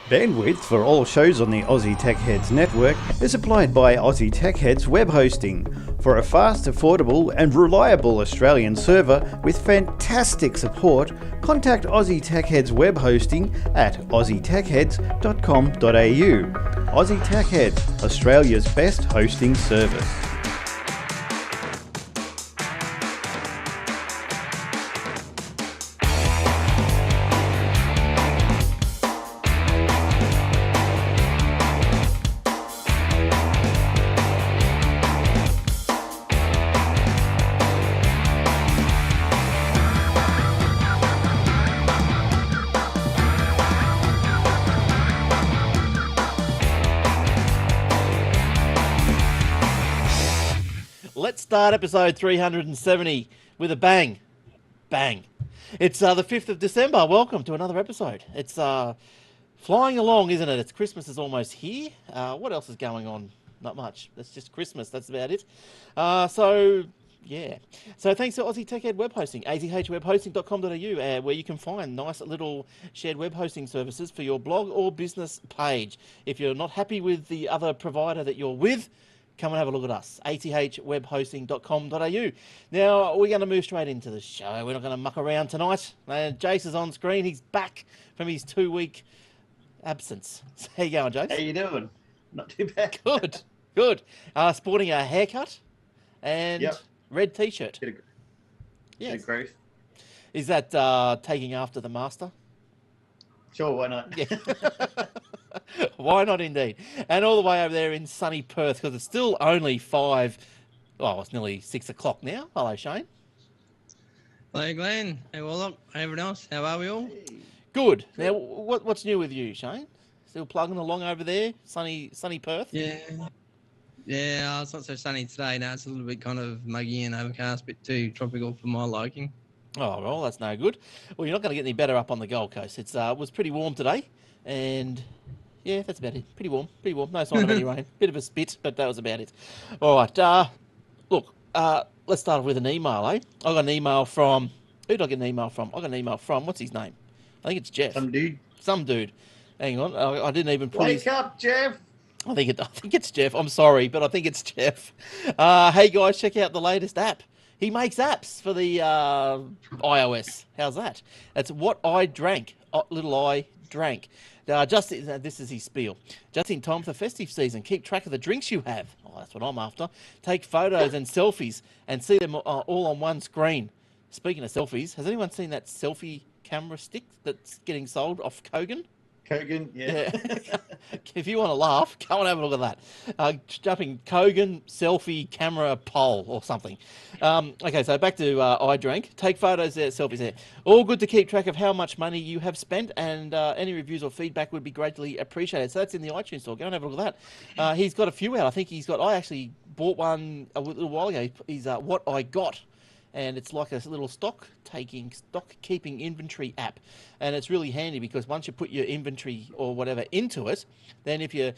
Bandwidth for all shows on the Aussie Tech Heads network is supplied by Aussie Tech Heads web hosting. For a fast, affordable and reliable Australian server with fantastic support, contact Aussie Tech Heads web hosting at aussietechheads.com.au. Aussie Tech Heads, Australia's best hosting service. Let's start episode 370 with a bang. Bang. It's the 5th of December. Welcome to another episode. It's flying along, isn't it? It's Christmas is almost here. What else is going on? Not much. That's just Christmas. That's about it. Yeah. So thanks to Aussie Tech Head Web Hosting, azhwebhosting.com.au, where you can find nice little shared web hosting services for your blog or business page. If you're not happy with the other provider that you're with, come and have a look at us, azhwebhosting.com.au. Now, we're going to move straight into the show. We're not going to muck around tonight. Jace is on screen. He's back from his 2-week absence. So how you going, Jace? How you doing? Not too bad. Good, good. Sporting a haircut and red T-shirt. Bit of growth. Is that taking after the master? Sure, why not? Yeah. Why not, indeed? And all the way over there in sunny Perth, because it's still only it's nearly 6 o'clock now. Hello, Shane. Hello, Glenn. Hey, Warlock. Hey, everyone else. How are we all? Good. Now, what's new with you, Shane? Still plugging along over there, sunny Perth? Yeah, it's not so sunny today. Now it's a little bit kind of muggy and overcast, a bit too tropical for my liking. Oh, well, that's no good. Well, you're not going to get any better up on the Gold Coast. It was pretty warm today, and yeah, that's about it. Pretty warm. No sign of any rain. Bit of a spit, but that was about it. All right. Look, let's start with an email, eh? I got an email from... Who did I get an email from? I got an email from... What's his name? I think it's Jeff. Some dude. Hang on. I didn't even put Wake up, Jeff! I think it's Jeff. I'm sorry, but I think it's Jeff. Hey, guys, check out the latest app. He makes apps for the iOS. How's that? That's What I Drank. Little I Drank. This is his spiel. Just in time for the festive season, keep track of the drinks you have. Oh, that's what I'm after. Take photos and selfies and see them all on one screen. Speaking of selfies, has anyone seen that selfie camera stick that's getting sold off Kogan? Kogan, yeah. If you want to laugh, go and have a look at that. Jumping Kogan selfie camera poll or something. Okay, so back to I Drank. Take photos there, selfies there. All good to keep track of how much money you have spent, and any reviews or feedback would be greatly appreciated. So that's in the iTunes store. Go and have a look at that. He's got a few out. I think I actually bought one a little while ago. He's What I Got. And it's like a little stock keeping inventory app, and it's really handy because once you put your inventory or whatever into it, then if you're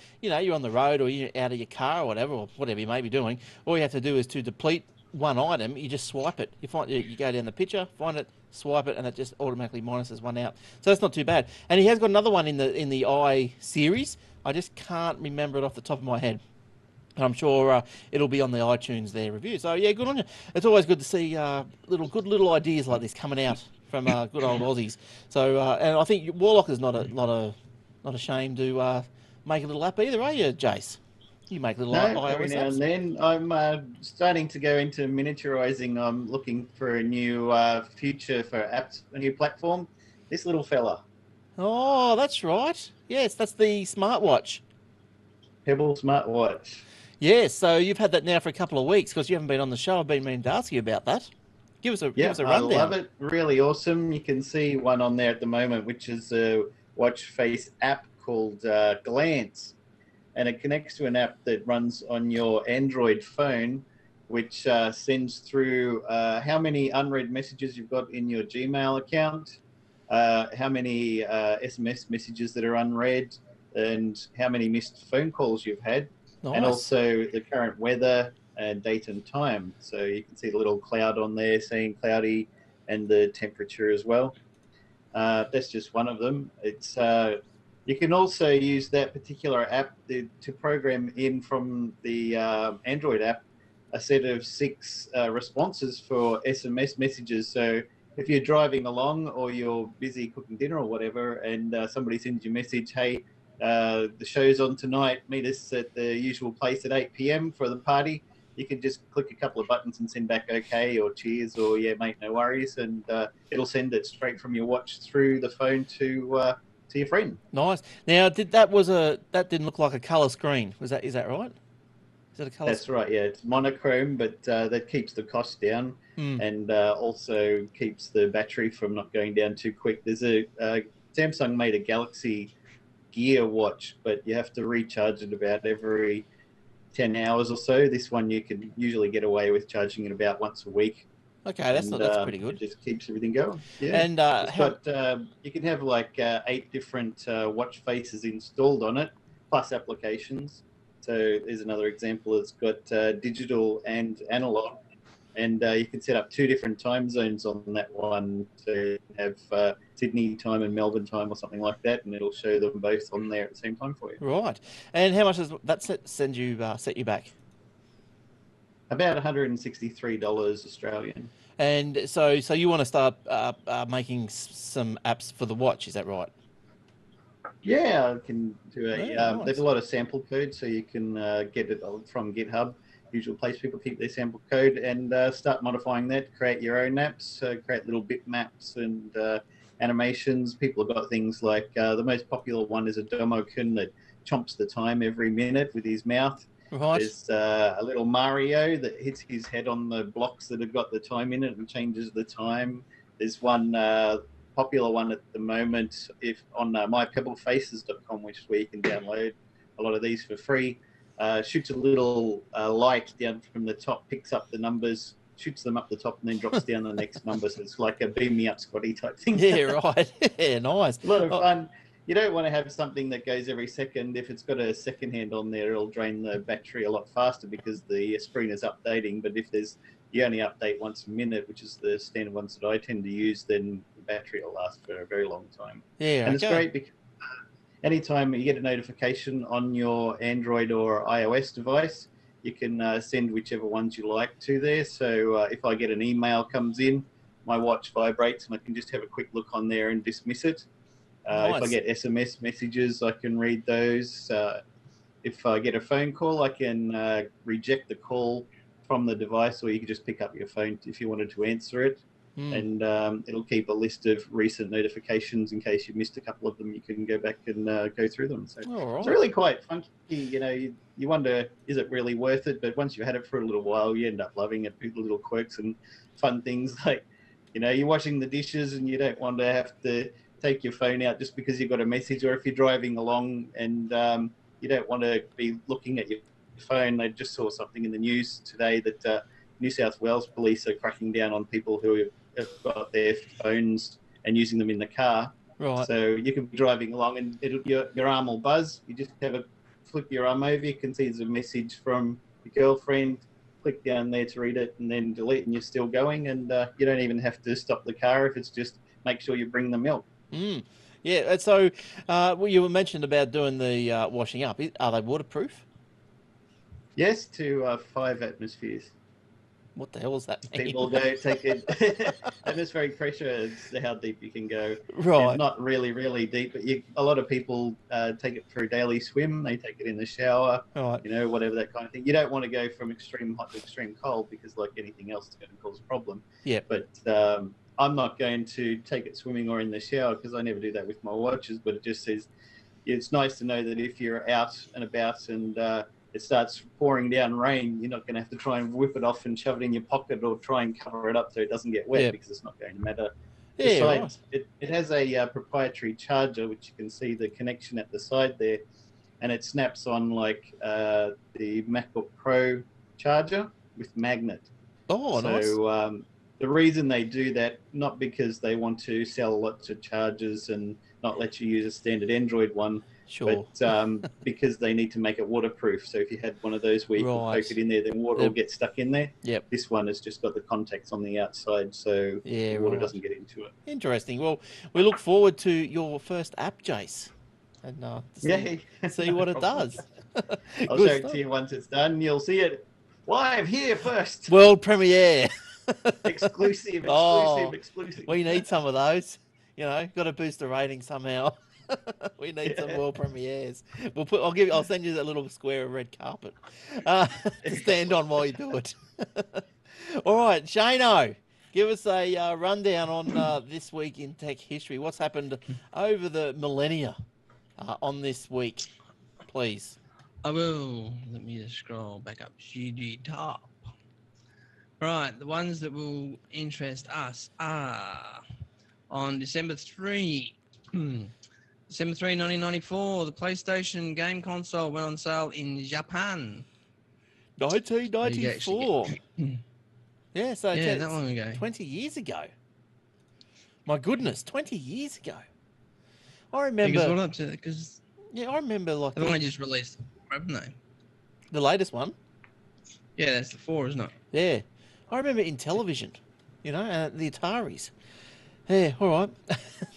on the road or you're out of your car or whatever you may be doing, all you have to do is to deplete one item. You just swipe it. You go down the picture, find it, swipe it, and it just automatically minuses one out. So that's not too bad. And he has got another one in the I series. I just can't remember it off the top of my head. I'm sure it'll be on the iTunes there review. So yeah, good on you. It's always good to see good little ideas like this coming out from good old Aussies. So and I think Warlock is not ashamed to make a little app either, are you, Jace? You make little iOS every now apps. and then. I'm starting to go into miniaturizing. I'm looking for a new future for apps, a new platform. This little fella. Oh, that's right. Yes, that's the smartwatch. Pebble smartwatch. Yes, so you've had that now for a couple of weeks because you haven't been on the show. I've been meaning to ask you about that. Give us a rundown. I love it. Really awesome. You can see one on there at the moment, which is a watch face app called Glance. And it connects to an app that runs on your Android phone, which sends through how many unread messages you've got in your Gmail account, how many SMS messages that are unread, and how many missed phone calls you've had. Nice. And also the current weather and date and time. So you can see the little cloud on there saying cloudy and the temperature as well. That's just one of them. It's You can also use that particular app to program in from the Android app a set of 6 responses for SMS messages. So if you're driving along or you're busy cooking dinner or whatever, and somebody sends you a message, hey, the show's on tonight, meet us at the usual place at 8 p.m. for the party, you can just click a couple of buttons and send back okay or cheers or yeah, mate, no worries. And it'll send it straight from your watch through the phone to your friend. Nice. Now, that didn't look like a color screen? Is that right? Is that a color? That's right. Yeah, it's monochrome, but that keeps the cost down and also keeps the battery from not going down too quick. There's Samsung made a Galaxy Gear watch, but you have to recharge it about every 10 hours or so. This one you can usually get away with charging it about once a week. Okay, that's pretty good. It just keeps everything going. Yeah, and you can have like 8 different watch faces installed on it, plus applications. So there's another example. It's got digital and analog, and you can set up 2 different time zones on that one. So you can have Sydney time and Melbourne time or something like that, and it'll show them both on there at the same time for you. Right. And how much does that set you back? About $163 Australian. And so you want to start making some apps for the watch, is that right? Yeah, I can do Nice. There's a lot of sample code, so you can get it from GitHub, usual place people keep their sample code, and start modifying that, create your own apps, create little bitmaps and animations. People have got things like, the most popular one is a Domo-kun that chomps the time every minute with his mouth. Right. There's a little Mario that hits his head on the blocks that have got the time in it and changes the time. There's one popular one at the moment on mypebblefaces.com, which is where you can download a lot of these for free. Shoots a little light down from the top, picks up the numbers, shoots them up the top, and then drops down the next number. So it's like a beam me up Scotty type thing. Yeah, right. Yeah, nice. A lot of fun. You don't want to have something that goes every second. If it's got a second hand on there, it'll drain the battery a lot faster because the screen is updating. But if you only update once a minute, which is the standard ones that I tend to use, then the battery will last for a very long time. Yeah, and it's great because anytime you get a notification on your Android or iOS device, you can send whichever ones you like to there. So if I get an email comes in, my watch vibrates and I can just have a quick look on there and dismiss it. Nice. If I get SMS messages, I can read those. If I get a phone call, I can reject the call from the device, or you can just pick up your phone if you wanted to answer it. And it'll keep a list of recent notifications in case you missed a couple of them. You can go back and go through them. So it's really quite funky. You know, you wonder, is it really worth it? But once you had it for a little while, you end up loving it. Little quirks and fun things like, you know, you're washing the dishes and you don't want to have to take your phone out just because you've got a message, or if you're driving along and you don't want to be looking at your phone. I just saw something in the news today that New South Wales police are cracking down on people who have got their phones and using them in the car. Right. So you can be driving along and your arm will buzz. You just flip your arm over. You can see there's a message from your girlfriend. Click down there to read it and then delete, and you're still going. And you don't even have to stop the car if it's just make sure you bring the milk. Yeah, so you mentioned about doing the washing up. Are they waterproof? Yes, to 5 atmospheres. What the hell does that mean? People go take it. Atmospheric pressure is how deep you can go. Right. And not really, really deep, but a lot of people take it for a daily swim. They take it in the shower, right. You know, whatever that kind of thing. You don't want to go from extreme hot to extreme cold because, like anything else, it's going to cause a problem. Yeah. But I'm not going to take it swimming or in the shower because I never do that with my watches. But it just says it's nice to know that if you're out and about and it starts pouring down rain, you're not going to have to try and whip it off and shove it in your pocket or try and cover it up so it doesn't get wet because it's not going to matter. Yeah, Besides, it has a proprietary charger, which you can see the connection at the side there, and it snaps on like the MacBook Pro charger with magnet. Oh, nice. So the reason they do that, not because they want to sell lots of chargers and not let you use a standard Android one, sure. But because they need to make it waterproof. So if you had one of those where you could poke it in there, then water will get stuck in there. Yep. This one has just got the contacts on the outside, so water doesn't get into it. Interesting. Well, we look forward to your first app, Jace. and Yeah. see what it does. I'll Good show it stuff. to you once it's done. You'll see it live here first. World premiere. Exclusive, Oh, exclusive. we need some of those. You know, got to boost the rating somehow. We need some world premieres. I'll send you that little square of red carpet to stand on while you do it. All right, Shano, give us a rundown on this week in tech history. What's happened over the millennia on this week, please? I will. Let me just scroll back up to the top. Right, the ones that will interest us are on December 3, 1994, the PlayStation game console went on sale in Japan. 1994. Yeah, so Yeah, it's that long ago. 20 years ago. My goodness, 20 years ago. I remember. Because what up to? Because Yeah, I remember like they've only just released, haven't they? the latest one. Yeah, that's the 4, isn't it? Yeah, I remember in television. You know, the Ataris. Yeah, all right.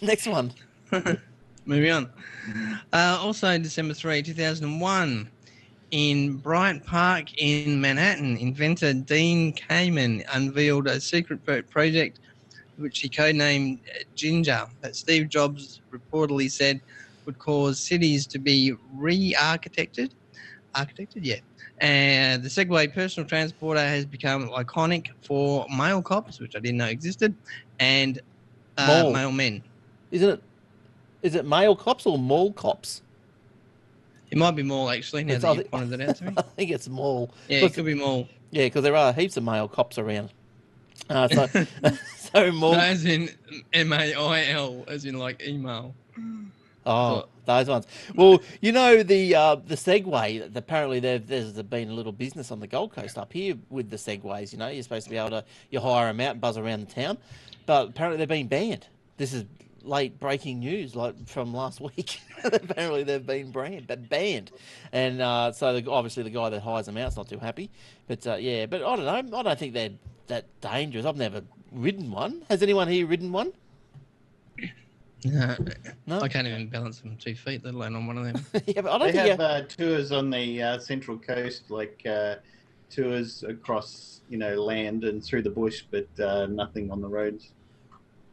Next one. Moving on. Also, December 3, 2001, in Bryant Park in Manhattan, inventor Dean Kamen unveiled a secret project which he codenamed Ginger, that Steve Jobs reportedly said would cause cities to be re-architected. Yeah. And the Segway personal transporter has become iconic for male cops, which I didn't know existed, and male men. Is it male cops or mall cops? It might be mall, actually, now that you pointed it out to me. I think it's mall. Yeah, it could be mall. Yeah, because there are heaps of male cops around. So mall. No, as in MAIL, as in like email. Oh, those ones. Well, you know the Segway. Apparently, there's been a little business on the Gold Coast up here with the Segways. You know, you're supposed to be able to hire them out and buzz around the town, but apparently they've been banned. This is late breaking news, like from last week. Apparently they've been banned, and so obviously the guy that hires them out's not too happy. But yeah, but I don't know. I don't think they're that dangerous. I've never ridden one. Has anyone here ridden one? No, I can't even balance on 2 feet, let alone on one of them. Yeah, but I don't They think have tours on the Central Coast, like tours across, land and through the bush, but nothing on the roads.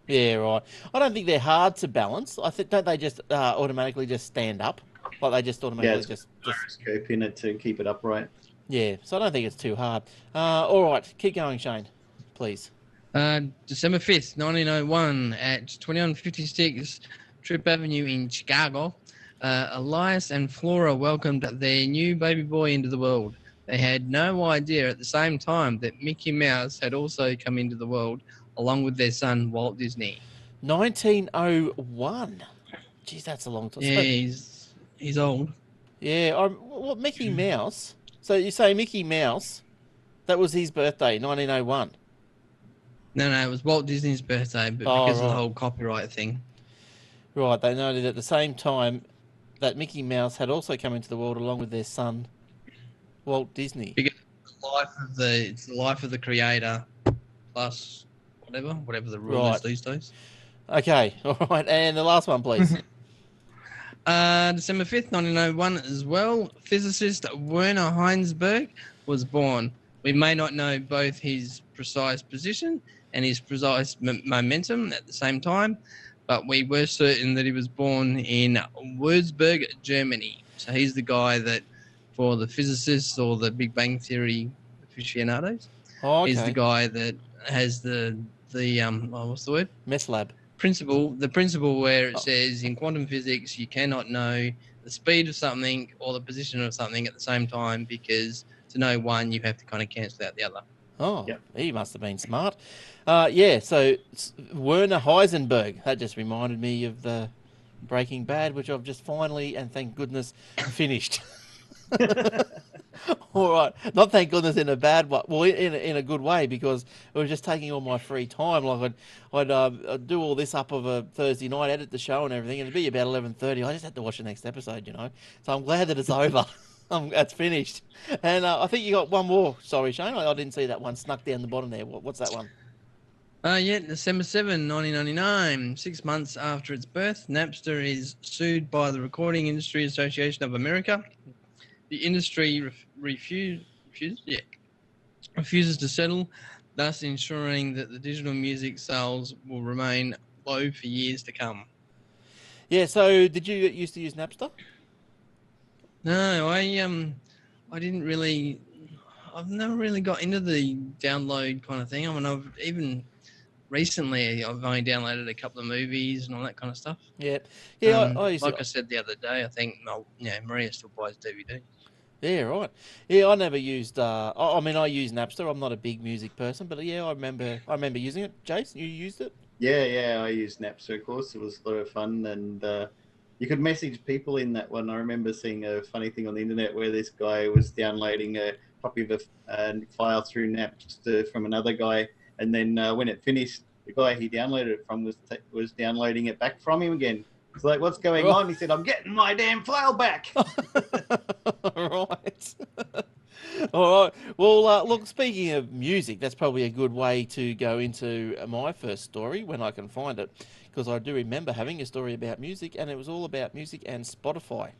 Yeah, right. I don't think they're hard to balance. I think don't they just automatically just stand up, like they just automatically just gyroscope in it to keep it upright. Yeah, so I don't think it's too hard. All right, keep going, Shane, please. December 5th, 1901, at 2156 Tripp Avenue in Chicago, Elias and Flora welcomed their new baby boy into the world. They had no idea at the same time that Mickey Mouse had also come into the world, along with their son, Walt Disney. 1901. Jeez, that's a long time. Yeah, he's old. Yeah, what Mickey Mouse? So you say Mickey Mouse, that was his birthday, 1901. No, it was Walt Disney's birthday, but because of the whole copyright thing. Right, they noted at the same time that Mickey Mouse had also come into the world along with their son, Walt Disney. Because it's the life of the creator plus whatever the rule is these days. Okay, all right, and the last one, please. December 5th, 1901 as well, physicist Werner Heisenberg was born. We may not know both his precise position and his precise momentum at the same time, but we were certain that he was born in Würzburg, Germany. So he's the guy that, for the physicists or the Big Bang Theory aficionados, he's the guy that has the what's the word? Meth lab. The principle where it says in quantum physics you cannot know the speed of something or the position of something at the same time, because to know one you have to kind of cancel out the other. Oh, yep. He must have been smart. Yeah, so Werner Heisenberg, that just reminded me of the Breaking Bad, which I've just finally, and thank goodness, finished. All right, not thank goodness in a bad way, well, in a good way, because it was just taking all my free time. Like I'd do all this up of a Thursday night, edit the show and everything, and it'd be about 11:30. I just had to watch the next episode, So I'm glad that it's over. That's finished. And I think you got one more. Sorry, Shane, I didn't see that one snuck down the bottom there. What's that one? December 7, 1999, 6 months after its birth, Napster is sued by the Recording Industry Association of America. The industry refuses to settle, thus ensuring that the digital music sales will remain low for years to come. Yeah, so did you used to use Napster? No, I didn't really. I've never really got into the download kind of thing. I mean, recently I've only downloaded a couple of movies and all that kind of stuff. Yeah, I used Like to. I said the other day, I think Maria still buys DVDs. Yeah, right. Yeah, I never used. I mean, I use Napster. I'm not a big music person, but yeah, I remember using it. Jace, you used it? Yeah, I used Napster, of course. It was a lot of fun, and you could message people in that one. I remember seeing a funny thing on the internet where this guy was downloading a copy of a file through Napster from another guy, and then when it finished, the guy he downloaded it from was downloading it back from him again. It's like, what's going on? He said, I'm getting my damn file back. Right. All right. Well, look, speaking of music, that's probably a good way to go into my first story when I can find it, because I do remember having a story about music, and it was all about music and Spotify.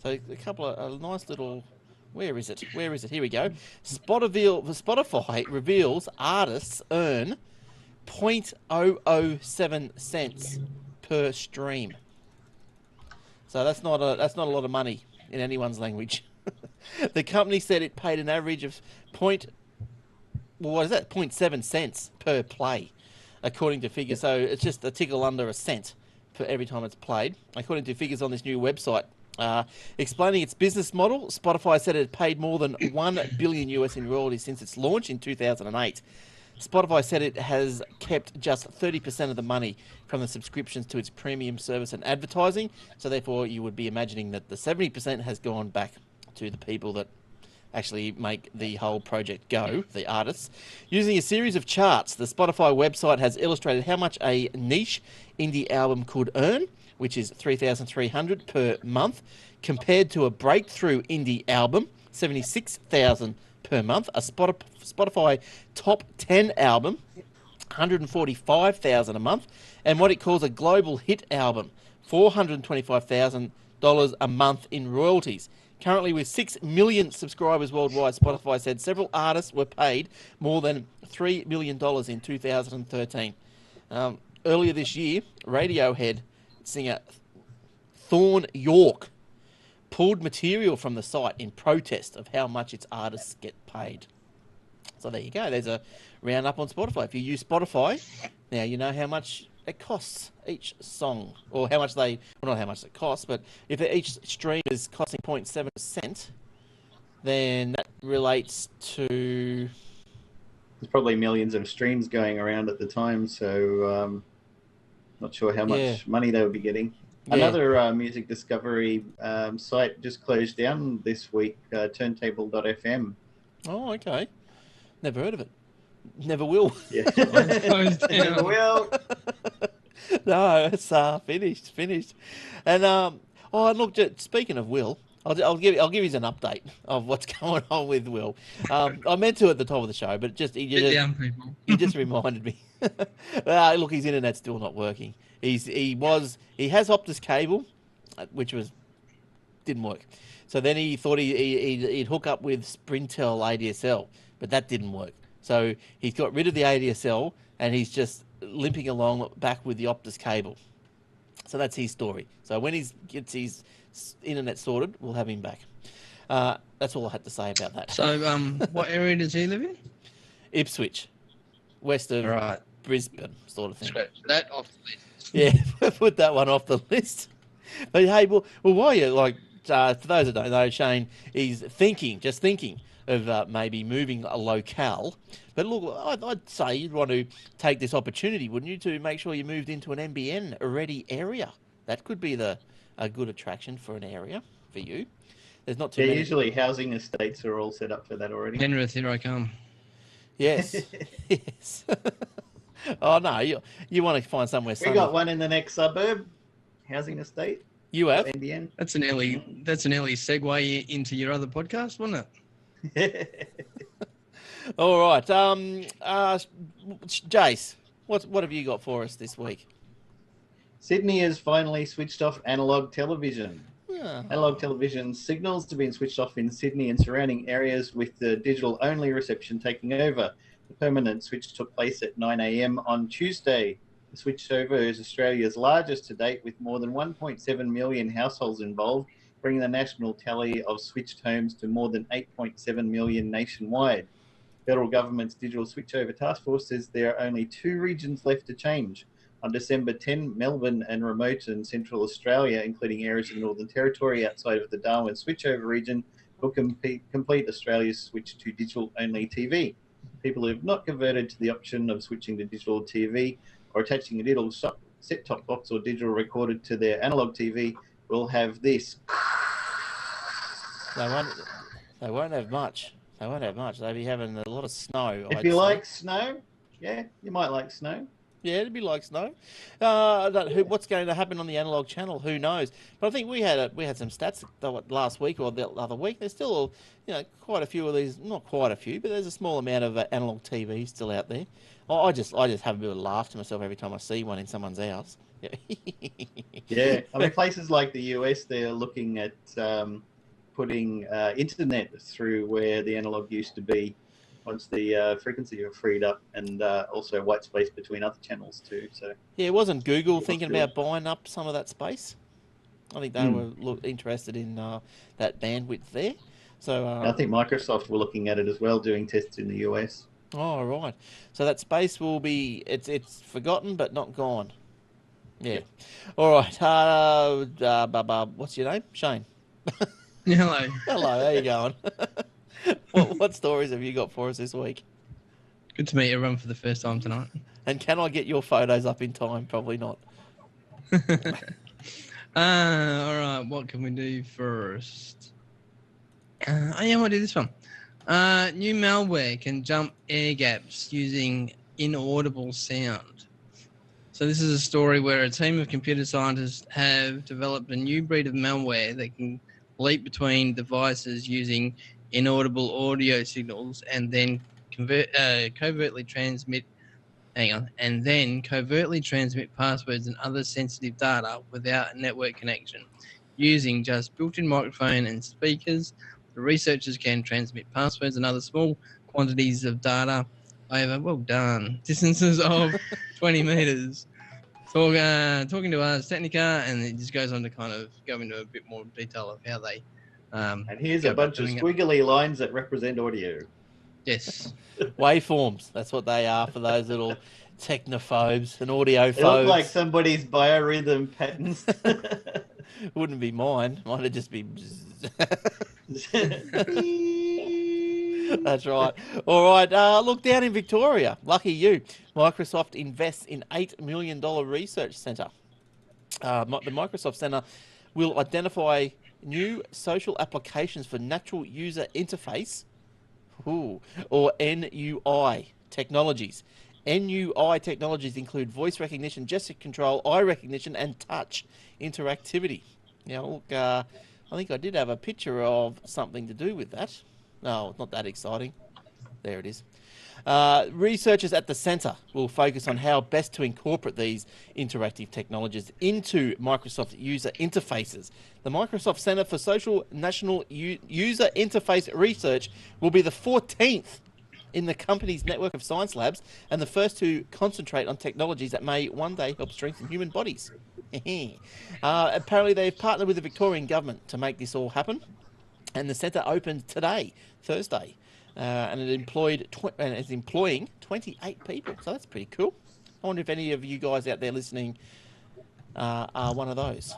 So a couple of nice little... Where is it? Here we go. Spotify reveals artists earn 0.007 cents per stream. So that's not a lot of money in anyone's language. The company said it paid an average of 0.7 cents per play, according to figures. So it's just a tickle under a cent for every time it's played, according to figures on this new website. Explaining its business model, Spotify said it paid more than $1 billion US in royalties since its launch in 2008. Spotify said it has kept just 30% of the money from the subscriptions to its premium service and advertising. So therefore, you would be imagining that the 70% has gone back to the people that actually make the whole project go, the artists. Using a series of charts, the Spotify website has illustrated how much a niche indie album could earn, which is $3,300 per month, compared to a breakthrough indie album, $76,000 per month, a Spotify top 10 album, $145,000 a month, and what it calls a global hit album, $425,000 a month in royalties. Currently, with 6 million subscribers worldwide, Spotify said several artists were paid more than $3 million in 2013. Earlier this year, Radiohead singer Thorne York pulled material from the site in protest of how much its artists get paid. So there you go. There's a roundup on Spotify. If you use Spotify, now you know how much it costs each song, or how much not how much it costs, but if each stream is costing 0.7 cent, then that relates to... There's probably millions of streams going around at the time, so not sure how much money they would be getting. Yeah. Another music discovery site just closed down this week, turntable.fm. Oh, okay. Never heard of it. Never will. Yeah. Never will. No, it's finished. And look, speaking of Will, I'll give you an update of what's going on with Will. I meant to at the top of the show, but he just reminded me. Look, his internet's still not working. He has Optus cable, which didn't work. So then he thought he'd hook up with Sprintel ADSL, but that didn't work. So he's got rid of the ADSL and he's just limping along back with the Optus cable. So that's his story. So when he gets his internet sorted, we'll have him back. That's all I had to say about that. So what area does he live in? Ipswich, west of Brisbane, sort of thing. Scratch that off the list. Yeah, put that one off the list. But hey, well, while you're for those that don't know, Shane, he's thinking of maybe moving a locale. But look, I'd say you'd want to take this opportunity, wouldn't you, to make sure you moved into an NBN-ready area. That could be a good attraction for an area for you. There's not too many. Usually housing estates are all set up for that already. Penrith, here I come. Yes. Yes. Oh, no, you want to find somewhere... We got one in the next suburb, housing estate. You have? NBN. That's an early segue into your other podcast, wasn't it? All right. Jace, What have you got for us this week? Sydney has finally switched off analog television. Oh. Analog television signals have been switched off in Sydney and surrounding areas, with the digital-only reception taking over. The permanent switch took place at 9 a.m. on Tuesday. The switchover is Australia's largest to date, with more than 1.7 million households involved, bringing the national tally of switched homes to more than 8.7 million nationwide. Federal government's digital switchover task force says there are only 2 regions left to change. On December 10, Melbourne and remote and central Australia, including areas of the Northern Territory outside of the Darwin switchover region, will complete Australia's switch to digital-only TV. People who have not converted to the option of switching to digital TV or attaching a digital set-top box or digital recorder to their analog TV will have this. They won't have much. They won't have much. They'll be having a lot of snow. If you like snow, yeah, you might like snow. Yeah, it'd be like snow. What's going to happen on the analog channel? Who knows? But I think we had some stats last week or the other week. There's still, quite a few of these. Not quite a few, but there's a small amount of analog TV still out there. I just have a bit of a laugh to myself every time I see one in someone's house. Yeah, I mean, places like the US, they're looking at putting internet through where the analog used to be, once the frequency are freed up, and also white space between other channels too. So yeah, wasn't Google thinking about buying up some of that space? I think they were interested in that bandwidth there. So I think Microsoft were looking at it as well, doing tests in the US. Oh, right. So that space will be it's forgotten but not gone. Yeah. All right. What's your name? Shane. Hello. Hello. How you going? What stories have you got for us this week? Good to meet everyone for the first time tonight. And can I get your photos up in time? Probably not. All right. What can we do first? We'll do this one. New malware can jump air gaps using inaudible sound. So this is a story where a team of computer scientists have developed a new breed of malware that can leap between devices using inaudible audio signals and then covertly transmit passwords and other sensitive data without a network connection. Using just built-in microphone and speakers, the researchers can transmit passwords and other small quantities of data over, distances of 20 meters. Talking to us, Technica, and it just goes on to kind of go into a bit more detail of how they... and here's a bunch of squiggly lines that represent audio. Yes. Waveforms. That's what they are for those little technophobes and audiophobes. It looks like somebody's biorhythm patterns. Wouldn't be mine. Might have just be... That's right. All right. Look, down in Victoria, lucky you, Microsoft invests in $8 million research centre. The Microsoft Centre will identify new social applications for natural user interface, or NUI technologies. NUI technologies include voice recognition, gesture control, eye recognition, and touch interactivity. Now, look, I think I did have a picture of something to do with that. No, not that exciting. There it is. Researchers at the centre will focus on how best to incorporate these interactive technologies into Microsoft user interfaces. The Microsoft Centre for Social National User Interface Research will be the 14th in the company's network of science labs and the first to concentrate on technologies that may one day help strengthen human bodies. Apparently they've partnered with the Victorian government to make this all happen, and the centre opened today, Thursday, and it is employing 28 people, so that's pretty cool. I wonder if any of you guys out there listening are one of those.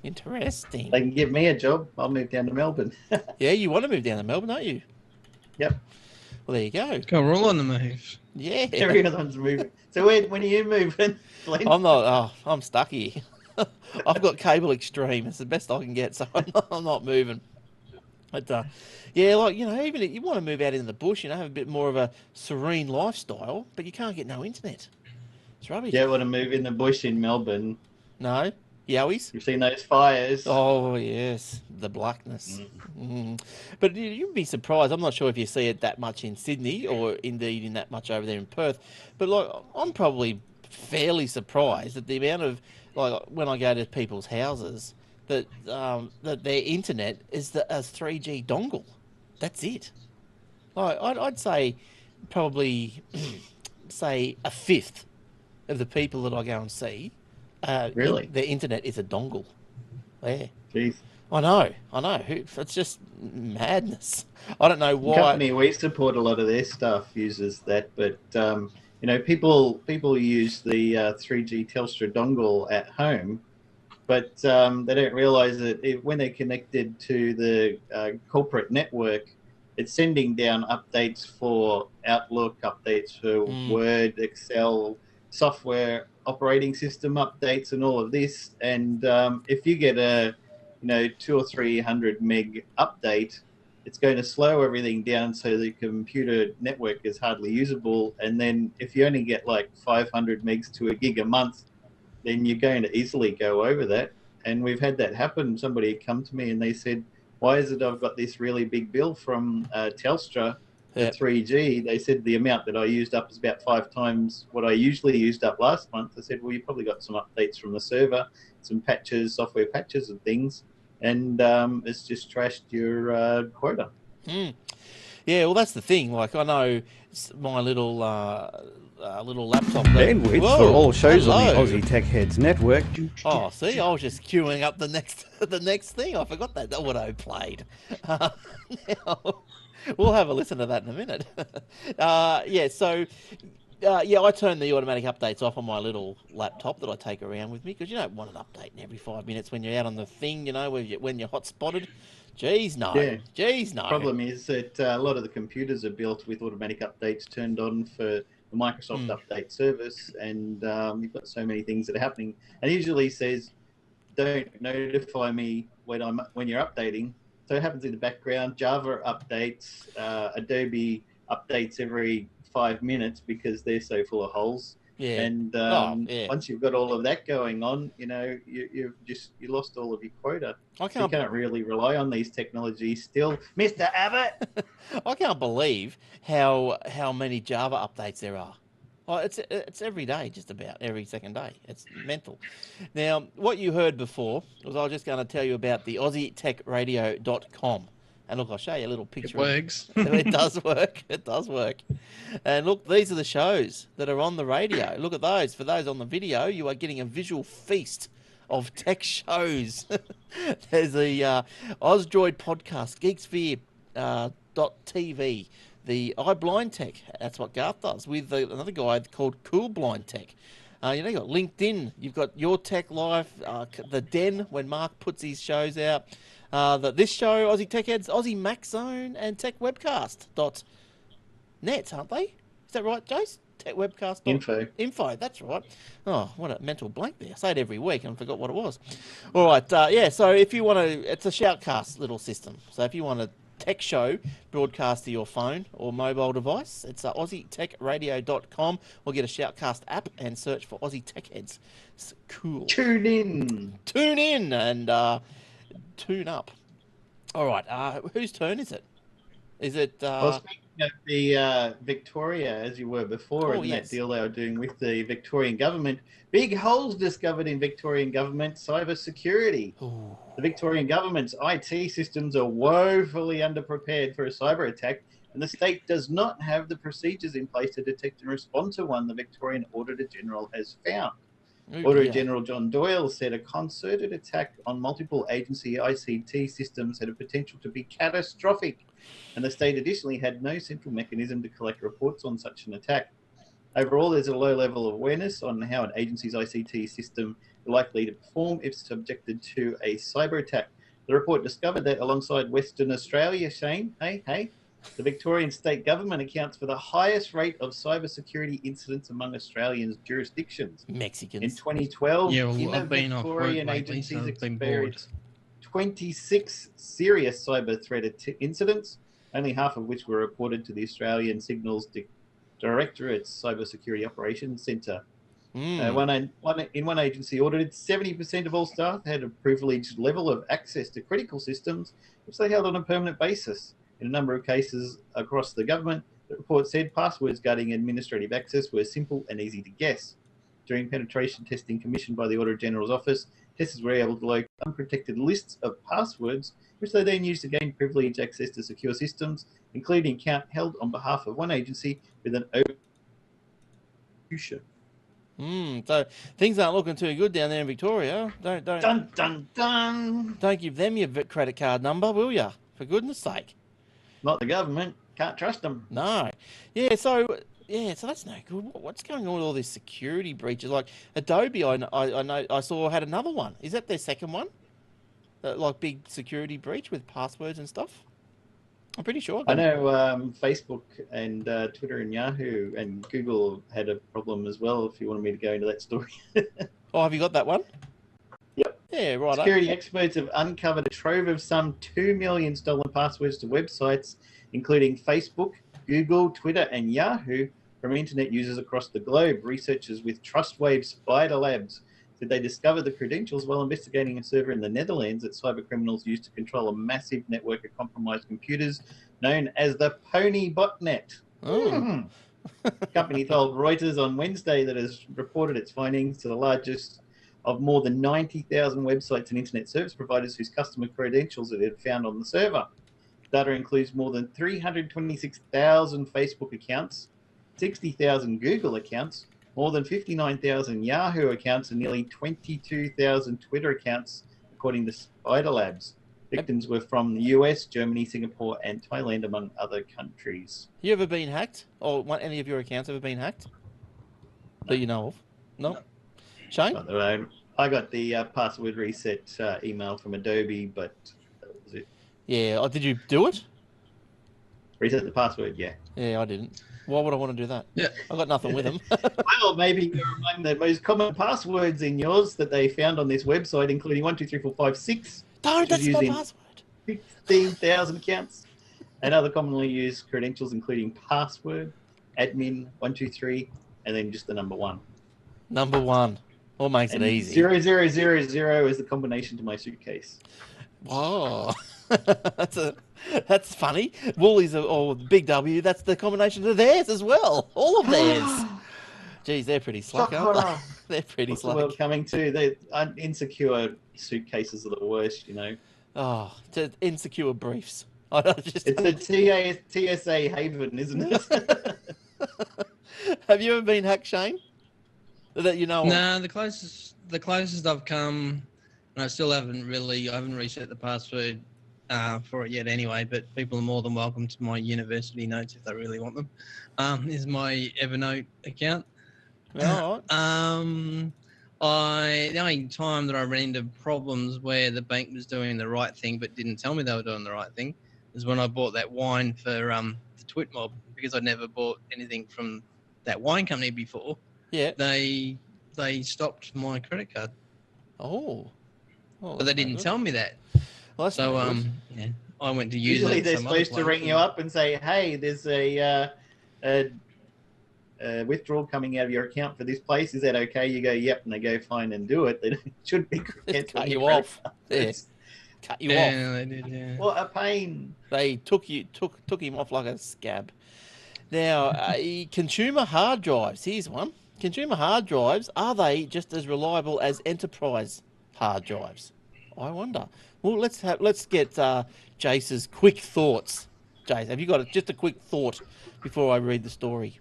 Interesting. They can give me a job. I'll move down to Melbourne. Yeah, you want to move down to Melbourne, don't you? Yep. Well, there you go. Go, we're all on the move. Yeah. Everyone's moving. So when are you moving, Glenn? I'm not. Oh, I'm stuck here. I've got cable extreme. It's the best I can get, so I'm not moving. But yeah, like, even if you want to move out into the bush, have a bit more of a serene lifestyle, but you can't get no internet. It's rubbish. You don't want to move in the bush in Melbourne. No, Yowies. You've seen those fires. Oh, yes, the blackness. But you'd be surprised. I'm not sure if you see it that much in Sydney or indeed in that much over there in Perth. But like, I'm probably fairly surprised at the amount of, like, when I go to people's houses, that that their internet is a 3G dongle. That's it. Like, I'd say probably say a fifth of the people that I go and see, Really? their internet is a dongle. Yeah. Jeez. I know. It's just madness. I don't know The why. company we support, a lot of their stuff uses that, but people use the 3G Telstra dongle at home, but they don't realise that when they're connected to the corporate network, it's sending down updates for Outlook, updates for Word, Excel, software operating system updates, and all of this. And if you get a 200 or 300 meg update, it's going to slow everything down so the computer network is hardly usable. And then if you only get like 500 megs to a gig a month, then you're going to easily go over that. And we've had that happen. Somebody had come to me and they said, why is it I've got this really big bill from Telstra for 3G? They said the amount that I used up is about 5 times what I usually used up last month. I said, well, you probably got some updates from the server, some patches, software patches and things, and it's just trashed your quota. Yeah, well, that's the thing. Like, I know my little laptop. Bandwidth for all shows on the Aussie Tech Heads network. Oh, see, I was just queuing up the next thing. I forgot that auto played. We'll have a listen to that in a minute. I turn the automatic updates off on my little laptop that I take around with me, because you don't want an update every 5 minutes when you're out on the thing, when you're hot spotted. Jeez, no. Yeah. Jeez, no. Problem is that a lot of the computers are built with automatic updates turned on for the Microsoft Update service, and you've got so many things that are happening. And it usually says, don't notify me when you're updating. So it happens in the background. Java updates, Adobe updates every 5 minutes because they're so full of holes. Yeah. And once you've got all of that going on, you lost all of your quota. You can't really rely on these technologies still, Mr. Abbott. I can't believe how many Java updates there are. Well, it's every day, just about every second day. It's mental. Now, what you heard before was I was just going to tell you about the AussieTechRadio.com. And look, I'll show you a little picture. It works. It does work. It does work. And look, these are the shows that are on the radio. Look at those. For those on the video, you are getting a visual feast of tech shows. There's the Ozdroid podcast, Geeksphere .tv, the iBlind Tech. That's what Garth does with another guy called Cool Blind Tech. You've got LinkedIn. You've got Your Tech Life, the Den when Mark puts his shows out. This show, Aussie Tech Heads, Aussie Mac Zone, and TechWebcast.net, aren't they? Is that right, Jace? TechWebcast.info, that's right. Oh, what a mental blank there. I say it every week and I forgot what it was. All right, so if you want to, it's a shoutcast little system. So if you want a tech show broadcast to your phone or mobile device, it's AussieTechRadio.com, or get a shoutcast app and search for Aussie Tech Heads. It's cool. Tune in and tune up. All right, whose turn is it? Is it... Well, speaking of the Victoria, as you were before, that deal they were doing with the Victorian government, big holes discovered in Victorian government cyber security. Ooh. The Victorian government's IT systems are woefully underprepared for a cyber attack, and the state does not have the procedures in place to detect and respond to one, the Victorian Auditor General has found. Auditor General John Doyle said a concerted attack on multiple agency ICT systems had a potential to be catastrophic, and the state additionally had no central mechanism to collect reports on such an attack. Overall, there's a low level of awareness on how an agency's ICT system is likely to perform if subjected to a cyber attack. The report discovered that alongside Western Australia, Shane, the Victorian state government accounts for the highest rate of cybersecurity incidents among Australians' jurisdictions. Mexicans. In 2012, I've been off work Victorian lately, agencies so I've been bored. experienced 26 serious cyber threat incidents, only half of which were reported to the Australian Signals Directorate's Cybersecurity Operations Centre. One agency audited 70% of all staff had a privileged level of access to critical systems, which they held on a permanent basis. In a number of cases across the government, the report said passwords guarding administrative access were simple and easy to guess. During penetration testing commissioned by the Auditor General's Office, testers were able to locate unprotected lists of passwords, which they then used to gain privileged access to secure systems, including account held on behalf of one agency with an open future. So things aren't looking too good down there in Victoria. Dun dun dun. Don't give them your credit card number, will ya? For goodness sake. Not the government. Can't trust them. No. So that's no good. What's going on with all these security breaches? Like Adobe, I know I saw had another one. Is that their second one? Like big security breach with passwords and stuff? I'm pretty sure. I know Facebook and Twitter and Yahoo and Google had a problem as well, if you wanted me to go into that story. Oh, have you got that one? Yep. Yeah, right. Security experts have uncovered a trove of some 2 million stolen passwords to websites, including Facebook, Google, Twitter, and Yahoo, from internet users across the globe. Researchers with Trustwave Spider Labs said they discovered the credentials while investigating a server in the Netherlands that cybercriminals used to control a massive network of compromised computers known as the Pony Botnet. Oh. The company told Reuters on Wednesday that it has reported its findings to the largest of more than 90,000 websites and internet service providers whose customer credentials it had found on the server. Data includes more than 326,000 Facebook accounts, 60,000 Google accounts, more than 59,000 Yahoo accounts, and nearly 22,000 Twitter accounts, according to Spider Labs. Victims were from the US, Germany, Singapore, and Thailand, among other countries. You ever been hacked? Or any of your accounts ever been hacked? That you know of? No? Shane? I got the password reset email from Adobe, but that was it. Yeah. Oh, did you do it? Reset the password, yeah. Yeah, I didn't. Why would I want to do that? Yeah. I got nothing with them. Well, maybe you're among the most common passwords in yours that they found on this website, including 1, 2, 3, 4, 5, 6. Don't, that's my password. 15,000 accounts. And other commonly used credentials, including password, admin, 1, 2, 3, and then just the number 1. Number 1. What makes it easy? 0000 is the combination to my suitcase. Oh, that's funny. Woolies or Big W, that's the combination to theirs as well. All of theirs. Geez, they're pretty slack, aren't they? They're pretty What's slack. the world coming to? The insecure suitcases are the worst, you know. Oh, to insecure briefs. It's a TSA haven, isn't it? Have you ever been hacked, Shane? That you know of? No, the closest I've come, and I still I haven't reset the password for it yet anyway, but people are more than welcome to my university notes if they really want them. Is my Evernote account. All right. The only time that I ran into problems where the bank was doing the right thing but didn't tell me they were doing the right thing is when I bought that wine for the Twit Mob, because I'd never bought anything from that wine company before. Yeah. They stopped my credit card. Oh. But they didn't tell me that. Well, that's So no good. yeah, I went to use Usually it. they're supposed to ring you up and say, "Hey, there's a withdrawal coming out of your account for this place. Is that okay?" You go, "Yep," and they go, "Fine," and do it. They should be Just cut you your credit off. card. Yeah. Cut you off. Yeah, they did. Yeah. What a pain! They took him off like a scab. Now, consumer hard drives. Here's one. Consumer hard drives, are they just as reliable as enterprise hard drives? I wonder. Well, let's get Jace's quick thoughts. Jace, have you got just a quick thought before I read the story?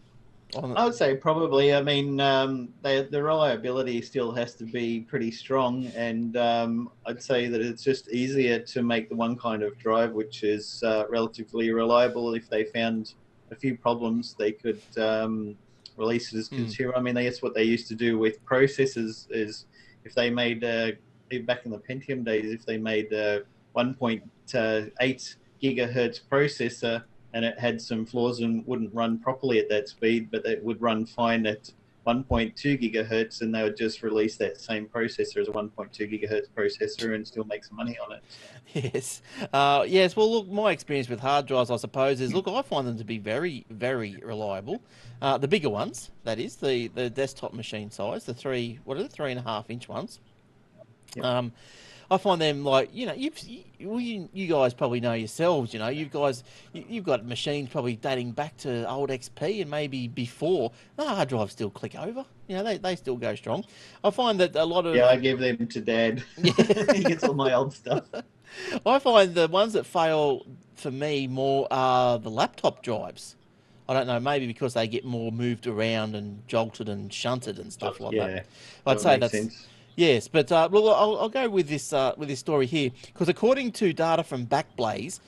I would say probably. I mean, the reliability still has to be pretty strong, and I'd say that it's just easier to make the one kind of drive which is relatively reliable. If they found a few problems, they could release it as consumer. I mean, that's what they used to do with processors. Is if they made back in the Pentium days, if they made 1.8 gigahertz processor and it had some flaws and wouldn't run properly at that speed, but it would run fine at 1.2 gigahertz, and they would just release that same processor as a 1.2 gigahertz processor and still make some money on it. Yes. Yes. Well, look, my experience with hard drives, I suppose, is look, I find them to be very, very reliable. The bigger ones, that is, the desktop machine size, the 3.5 inch ones. Yep. I find them like, you guys probably know yourselves, you've got machines probably dating back to old XP and maybe before. The hard drives still click over. They still go strong. I find that a lot of... Yeah, I give them to Dad. He gets all my old stuff. I find the ones that fail for me more are the laptop drives. I don't know, maybe because they get more moved around and jolted and shunted and stuff like that. I'd say that's sense. Yes, but well, I'll go with this story here because according to data from Backblaze,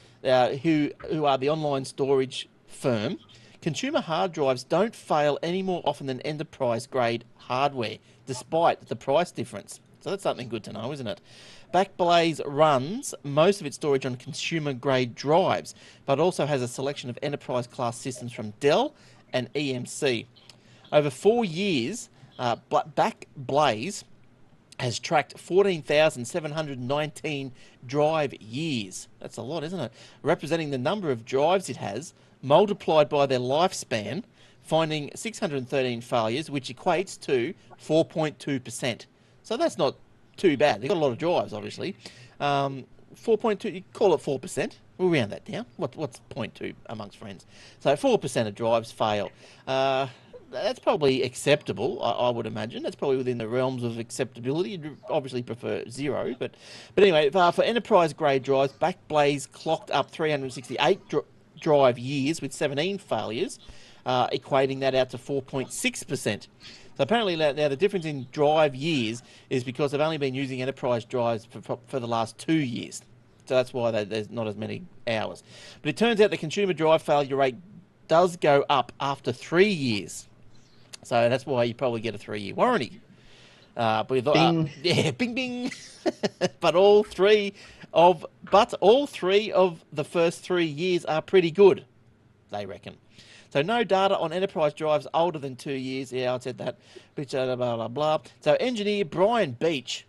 who are the online storage firm, consumer hard drives don't fail any more often than enterprise grade hardware, despite the price difference. So that's something good to know, isn't it? Backblaze runs most of its storage on consumer grade drives, but also has a selection of enterprise class systems from Dell and EMC. Over 4 years, Backblaze has tracked 14,719 drive years. That's a lot, isn't it? Representing the number of drives it has, multiplied by their lifespan, finding 613 failures, which equates to 4.2%. So that's not too bad. They've got a lot of drives, obviously. 4.2, you call it 4%. We'll round that down. What's 0.2 amongst friends? So 4% of drives fail. That's probably acceptable, I would imagine. That's probably within the realms of acceptability. You'd obviously prefer 0, but anyway, for enterprise-grade drives, Backblaze clocked up 368 drive years with 17 failures, equating that out to 4.6%. So apparently now the difference in drive years is because they've only been using enterprise drives for the last 2 years. So that's why there's not as many hours. But it turns out the consumer drive failure rate does go up after 3 years. So that's why you probably get a 3-year warranty. Bing. Yeah, bing bing. but all three of the first 3 years are pretty good, they reckon. So no data on enterprise drives older than 2 years. Yeah, I said that. Blah blah blah. So engineer Brian Beach,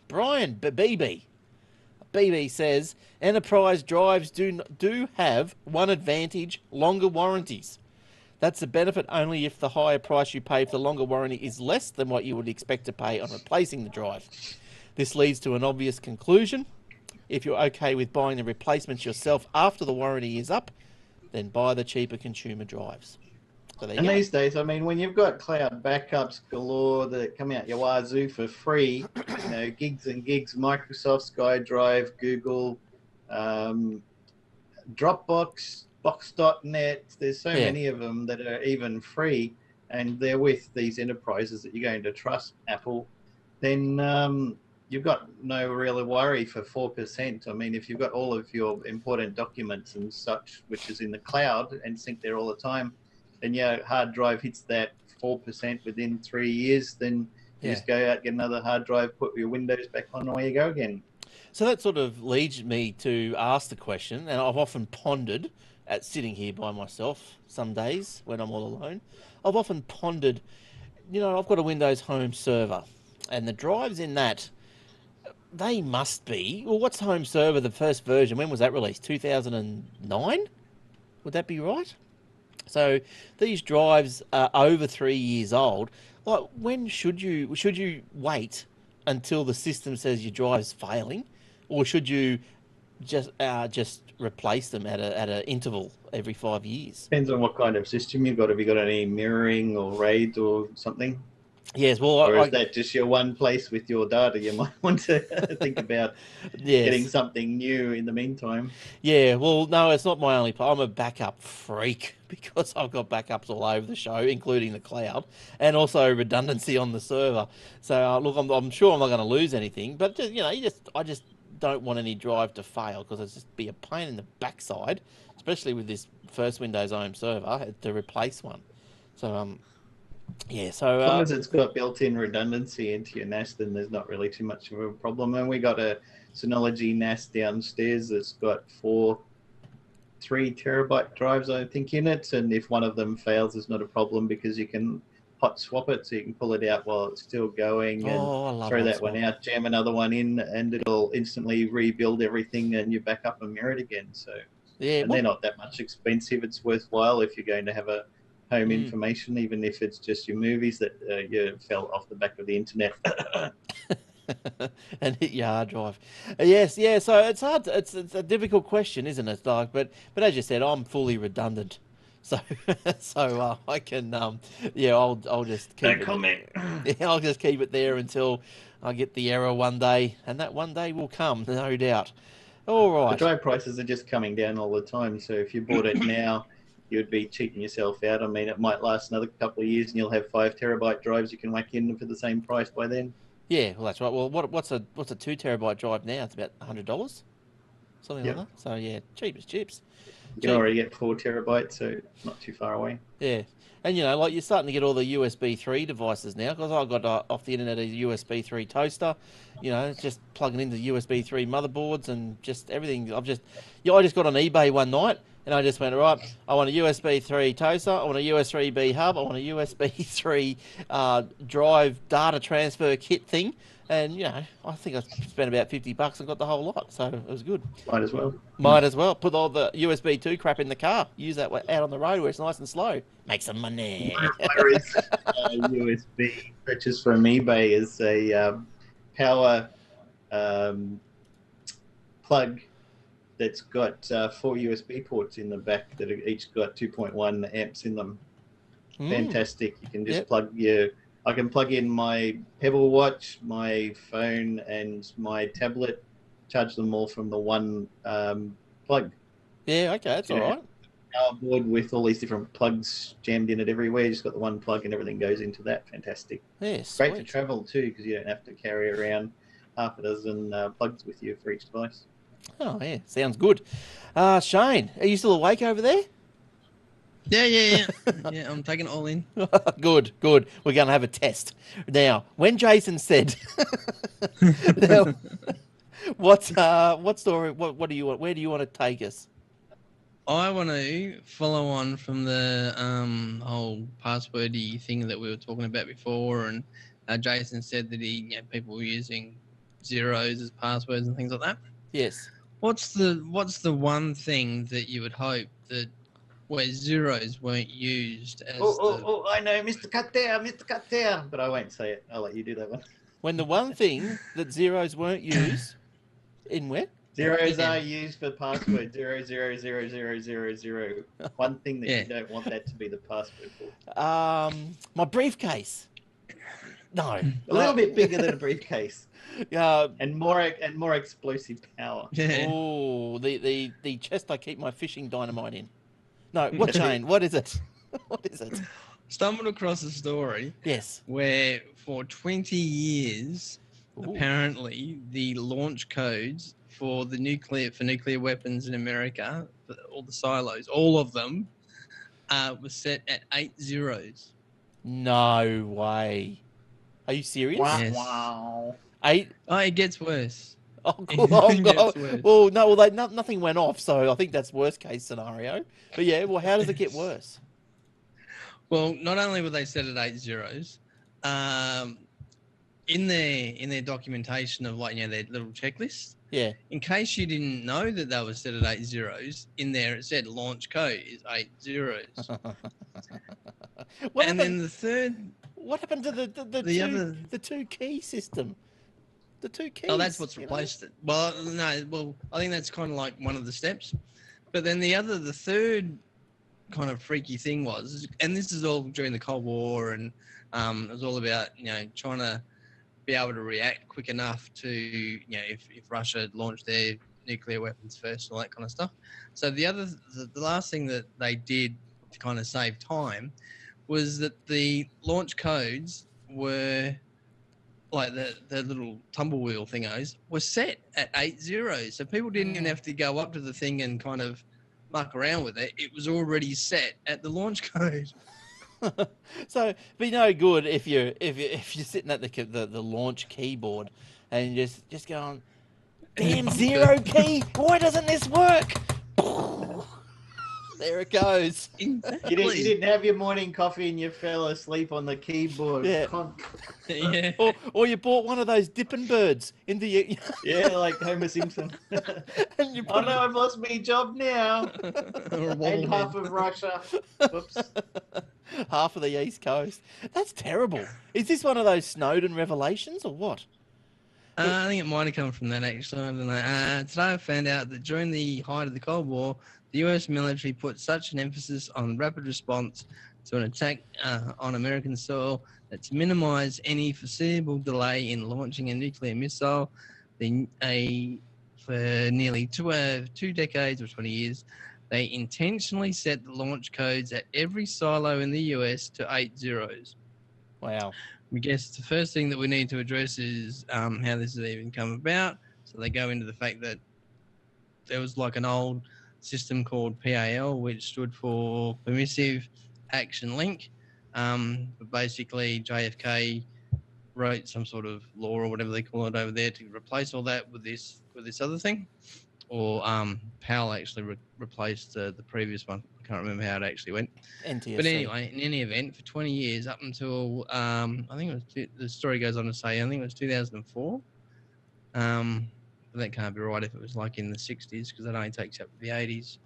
Brian BB says enterprise drives do have one advantage: longer warranties. That's a benefit only if the higher price you pay for the longer warranty is less than what you would expect to pay on replacing the drive. This leads to an obvious conclusion. If you're okay with buying the replacements yourself after the warranty is up, then buy the cheaper consumer drives. So and these days, I mean, when you've got cloud backups galore that come out your wazoo for free, gigs and gigs, Microsoft, SkyDrive, Google, Dropbox, Box.net, there's so many of them that are even free, and they're with these enterprises that you're going to trust, Apple, then you've got no real worry for 4%. I mean, if you've got all of your important documents and such, which is in the cloud and sync there all the time, and your hard drive hits that 4% within 3 years, then you just go out, get another hard drive, put your Windows back on, and away you go again. So that sort of leads me to ask the question, and I've often pondered, at sitting here by myself some days when I'm all alone, I've often pondered, I've got a Windows Home server, and the drives in that, they must be... Well, what's Home Server, the first version? When was that released? 2009? Would that be right? So these drives are over 3 years old. Like, when should you wait until the system says your drive's failing, or should you just replace them at an interval every 5 years? Depends on what kind of system you've got. Have you got any mirroring or RAID or something? Yes, well, or is that just your one place with your data? You might want to think about getting something new in the meantime. Yeah, well, no, it's not my only. I'm a backup freak because I've got backups all over the show, including the cloud, and also redundancy on the server. So look, I'm sure I'm not going to lose anything, but I just don't want any drive to fail because it's just be a pain in the backside, especially with this first Windows Home server to replace one. So as long as it's got built-in redundancy into your NAS, then there's not really too much of a problem. And we got a Synology NAS downstairs that's got 3 terabyte drives, I think, in it. And if one of them fails, it's not a problem because you can hot swap it, so you can pull it out while it's still going, and Oh, I love throw hot that one swap. out, jam another one in, and it'll instantly rebuild everything, and you're back up and mirrored again. So, Yeah. and they're not that much expensive. It's worthwhile if you're going to have a home information, even if it's just your movies that you fell off the back of the internet. And hit your hard drive. Yes, yeah. So it's hard. It's a difficult question, isn't it? Like, but as you said, I'm fully redundant, so I can yeah. I'll just keep No it. comment. Yeah, I'll just keep it there until I get the error one day, and that one day will come, no doubt. All The right. drive prices are just coming down all the time. So if you bought it now, you'd be cheating yourself out. I mean, it might last another couple of years, and you'll have 5 terabyte drives you can whack in for the same price by then. Yeah, well, that's right. Well, what's a 2 terabyte drive now? It's about $100, something Yep. like that. So yeah, cheap as chips. You can already get 4 terabytes, so not too far away. Yeah, and you know, like you're starting to get all the USB 3 devices now. Because I got off the internet a USB 3 toaster. You know, just plugging into USB 3 motherboards and just everything. I just got on eBay one night. And I just went, right, I want a USB 3 toaster, I want a USB 3 hub, I want a USB 3 drive data transfer kit thing. And, you know, I think I spent about $50 and got the whole lot. So it was good. Might as well. Might as well. Put all the USB 2 crap in the car. Use that out on the road where it's nice and slow. Make some money. Whereas USB purchase from eBay is a power plug that's got 4 USB ports in the back that have each got 2.1 amps in them. Fantastic. You can just I can plug in my Pebble Watch, my phone, and my tablet, charge them all from the one plug. Yeah, okay, that's all right. Power board with all these different plugs jammed in it everywhere. You just got the one plug and everything goes into that. Fantastic. Yeah, Great to travel too, because you don't have to carry around half a dozen plugs with you for each device. Oh, yeah, sounds good. Shane, are you still awake over there? Yeah. Yeah, I'm taking it all in. Good. We're going to have a test. Now, when Jason said, now, what story, what do you want, where do you want to take us? I want to follow on from the whole passwordy thing that we were talking about before, and Jason said that people were using zeros as passwords and things like that. Yes. What's the one thing that you would hope that where zeros weren't used as I know, Mr. Cut there, but I won't say it. I'll let you do that one. When the one thing that zeros weren't used in where? Zeros are used for password 0000000. One thing that you don't want that to be the password for. My briefcase. No. A little bit bigger than a briefcase. And more explosive power. Yeah. Oh, the chest I keep my fishing dynamite in. No, what, Shane? What is it? What is it? Stumbled across a story. Yes. Where for 20 years, Ooh. apparently the launch codes for nuclear weapons in America, all the silos, all of them, was set at 8 zeros. No way. Are you serious? Yes. Wow. 8? Oh, it gets worse. Oh, cool. Nothing went off, so I think that's worst case scenario. But yeah, well, how does it get worse? Well, not only were they set at 8 zeros, in their documentation of their little checklist. Yeah. In case you didn't know that they were set at 8 zeros, in there it said launch code is 8 zeros. Then the third. What happened to the two key system? The two keys. Oh, that's what's replaced it. Well, no. Well, I think that's kind of like one of the steps. But then the third kind of freaky thing was, and this is all during the Cold War, and it was all about trying to be able to react quick enough to if Russia had launched their nuclear weapons first and all that kind of stuff. So the last thing that they did to kind of save time was that the launch codes were like the little tumblewheel thingos were set at 8 zeros. So people didn't even have to go up to the thing and kind of muck around with it. It was already set at the launch code. So be no good if you're sitting at the launch keyboard and just going, damn zero key, why doesn't this work? There it goes. Exactly. You didn't have your morning coffee and you fell asleep on the keyboard. Yeah. Yeah. Or you bought one of those dipping birds in the Yeah, like Homer Simpson. and you Oh put no, I've lost my job now. Or a And half wobblehead. of Russia. Whoops. half of the East Coast. That's terrible. Is this one of those Snowden revelations or what? I think it might have come from that, actually. I don't know. Today I found out that during the height of the Cold War, the US military put such an emphasis on rapid response to an attack on American soil that to minimize any foreseeable delay in launching a nuclear missile, for nearly two decades or 20 years, they intentionally set the launch codes at every silo in the US to 8 zeros. Wow. We guess the first thing that we need to address is how this has even come about. So they go into the fact that there was like an old system called PAL, which stood for Permissive Action Link. But basically, JFK wrote some sort of law or whatever they call it over there to replace all that with this other thing. Or PAL actually replaced the previous one. I can't remember how it actually went. NTSC. But anyway, in any event, for 20 years, up until I think it was the story goes on to say, I think it was 2004. But that can't be right if it was like in the 60s, because that only takes up to the 80s.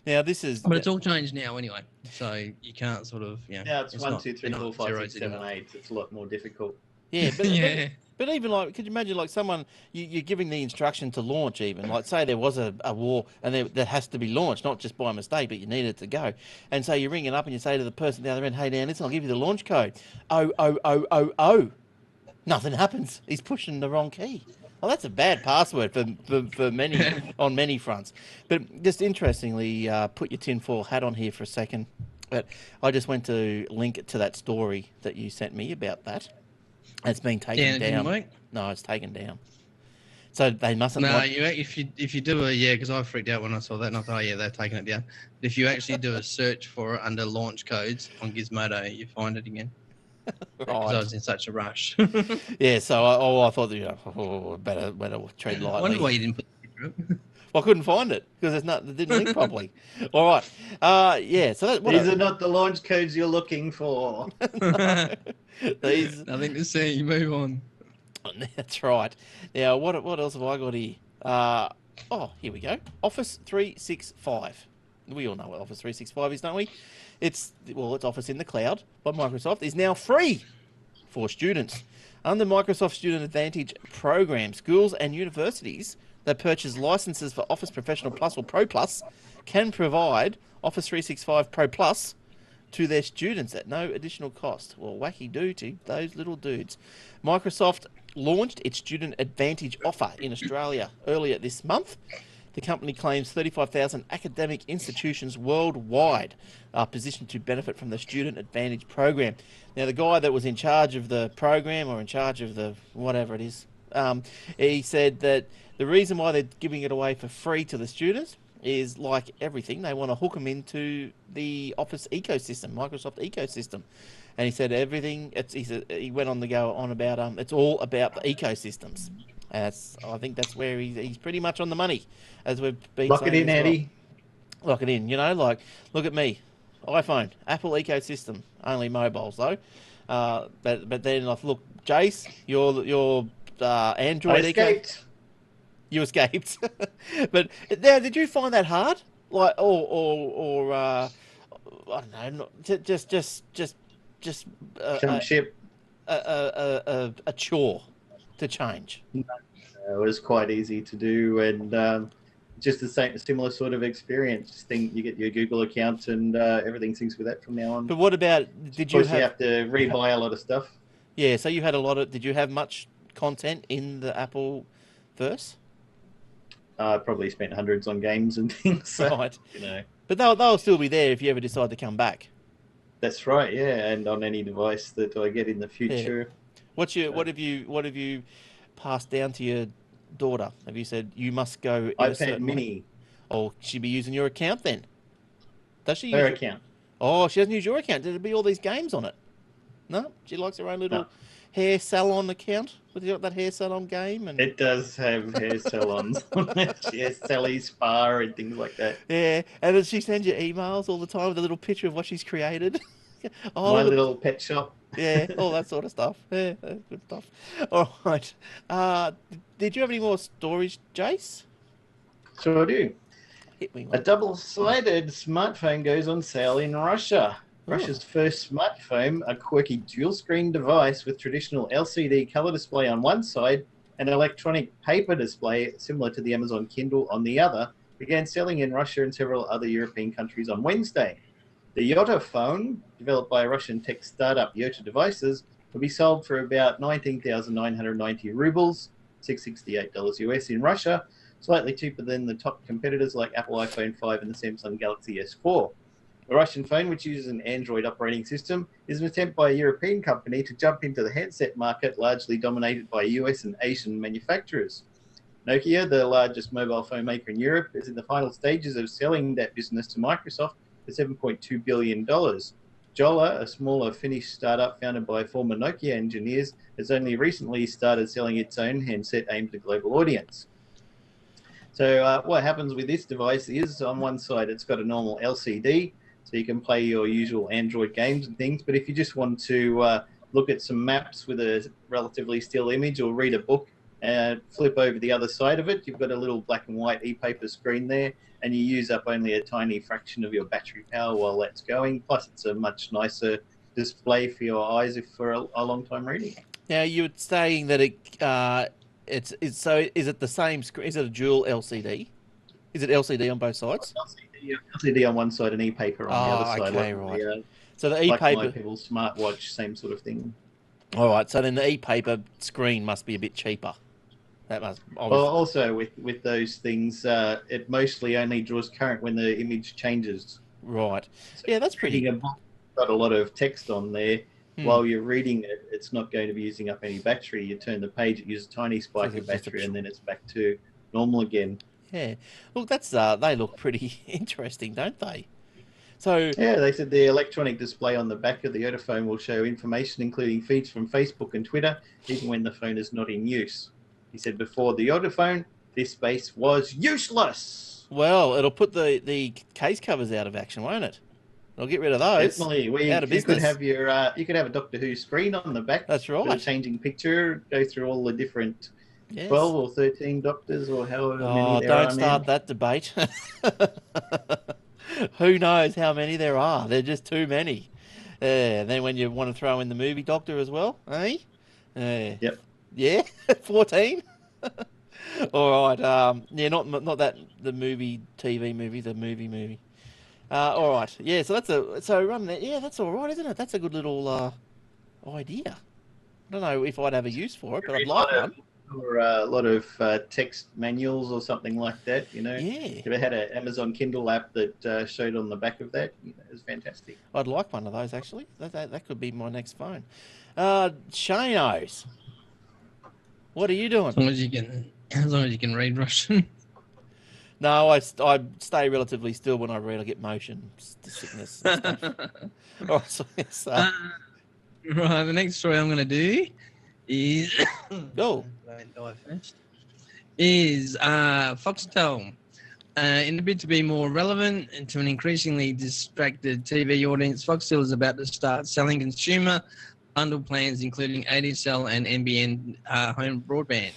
Now this is. But it's all changed now anyway, so you can't sort of Now it's 1, not- 2, 3, they're 4, not 5, zeros 6, 7, anymore. 8. It's a lot more difficult. Yeah, but, Yeah. but even like, could you imagine like someone you're giving the instruction to launch? Even like say there was a war and that has to be launched, not just by mistake, but you need it to go. And so you ring it up and you say to the person down the end, "Hey, Dan, listen, I'll give you the launch code. Oh. Nothing happens. He's pushing the wrong key. Well, that's a bad password for many on many fronts. But just interestingly, put your tinfoil hat on here for a second. But I just went to link it to that story that you sent me about that. It's been taken Yeah, it didn't down. work? No, it's taken down. So they mustn't. No, want... if you do because I freaked out when I saw that, and I thought, oh yeah, they've taken it down. But if you actually do a search for it under launch codes on Gizmodo, you find it again. Because I was in such a rush. Yeah, so I thought, better tread lightly. I wonder why you didn't put the picture up. Well, I couldn't find it because it didn't link properly. All right. Yeah, so that, These are not the launch codes you're looking for. These. Nothing to see. Move on. That's right. Now, what else have I got here? Here we go. Office 365. We all know what Office 365 is, don't we? It's Office in the Cloud by Microsoft is now free for students. Under Microsoft Student Advantage program, schools and universities that purchase licenses for Office Professional Plus or Pro Plus can provide Office 365 Pro Plus to their students at no additional cost. Well, wacky do to those little dudes. Microsoft launched its Student Advantage offer in Australia earlier this month. The company claims 35,000 academic institutions worldwide are positioned to benefit from the Student Advantage program. Now, the guy that was in charge of the program or in charge of the whatever it is, he said that the reason why they're giving it away for free to the students is like everything. They want to hook them into the Office ecosystem, Microsoft ecosystem. And he said everything, he went on to go on about, it's all about the ecosystems. And I think that's where he's pretty much on the money, as we've been Lock it saying in, as well. Eddie. Lock it in, like, look at me. iPhone, Apple ecosystem, only mobiles though. But then look, Jace, your Android I escaped. You escaped. But now, did you find that hard? Like, or I don't know, just Jump ship. a chore to change. It was quite easy to do, and just the similar sort of experience. Just think you get your Google account, and everything syncs with that from now on. But what about, did you Of course, you have to rebuy a lot of stuff. Yeah, so you had did you have much content in the Apple verse? Probably spent hundreds on games and things. So, Right. You know. But they'll still be there if you ever decide to come back. That's right, yeah, and on any device that I get in the future. What have you passed down to your daughter? Have you said you must go in a iPad certain way? Mini, Oh, she'd be using your account then? Does she? her use account. Oh, she doesn't use your account. There'd be all these games on it. No, she likes her own little. No. hair salon account? Have you got that hair salon game? And It does have hair salons on it. Yeah, Sally Spa and things like that. yeah, and does she send you emails all the time with a little picture of what she's created? Oh, My look, little pet shop. yeah, all that sort of stuff. Yeah, that's good stuff. All right. Did you have any more stories, Jace? Sure do. Hit me A one. double-sided smartphone goes on sale in Russia. Oh. Russia's first smartphone, a quirky dual-screen device with traditional LCD color display on one side and electronic paper display similar to the Amazon Kindle on the other, began selling in Russia and several other European countries on Wednesday. The Yota phone, developed by Russian tech startup Yota Devices, will be sold for about 19,990 rubles, $668 US in Russia, slightly cheaper than the top competitors like Apple iPhone 5 and the Samsung Galaxy S4. The Russian phone, which uses an Android operating system, is an attempt by a European company to jump into the handset market, largely dominated by US and Asian manufacturers. Nokia, the largest mobile phone maker in Europe, is in the final stages of selling that business to Microsoft for $7.2 billion. Jolla, a smaller Finnish startup founded by former Nokia engineers, has only recently started selling its own handset aimed at a global audience. So what happens with this device is, on one side, it's got a normal LCD, so you can play your usual Android games and things. But if you just want to look at some maps with a relatively still image or read a book and flip over the other side of it, you've got a little black and white e-paper screen there, and you use up only a tiny fraction of your battery power while that's going. Plus, it's a much nicer display for your eyes if for a long time reading. Now you were saying that it's so. Is it the same screen? Is it a dual LCD? Is it LCD on both sides? LCD on one side and e-paper on the other side. Okay, like right. The, So the like my e-paper. people's smartwatch, same sort of thing. All right. So then the e-paper screen must be a bit cheaper. That must. Well, also with those things, it mostly only draws current when the image changes. Right. So Yeah, that's pretty. reading a book, got a lot of text on there. While you're reading it, it's not going to be using up any battery. You turn the page, it uses a tiny spike So of it's just battery, and then it's back to normal again. Yeah. Look, that's they look pretty interesting, don't they? So Yeah, they said the electronic display on the back of the Yota phone will show information, including feeds from Facebook and Twitter, even when the phone is not in use. He said before the Yota phone, this space was useless. well, it'll put the case covers out of action, won't it? It'll get rid of those. Definitely, Out of you could business. have your you could have a Doctor Who screen on the back. That's right. With a changing picture, go through all the different Yes. 12 or 13 doctors or however Oh, many there are don't start that debate. Who knows how many there are? They're just too many. And then when you want to throw in the movie doctor as well, eh? Yep. Yeah, 14. All right. Yeah, not that the TV movie, the movie. All right. Yeah. So yeah, that's all right, isn't it? That's a good little idea. I don't know if I'd have a use for it, but I'd like one. Or a lot of text manuals or something like that, you know. Yeah. If it had an Amazon Kindle app that showed on the back of that, it was fantastic. I'd like one of those actually. That could be my next phone. Shanos, what are you doing? As long as you can read Russian. No, I stay relatively still when I read. I get motion sickness and stuff. Oh, so, Right, the next story I'm going to do is go. Is Foxtel. In a bid to be more relevant and to an increasingly distracted TV audience, Foxtel is about to start selling consumer bundle plans, including ADSL and NBN home broadband.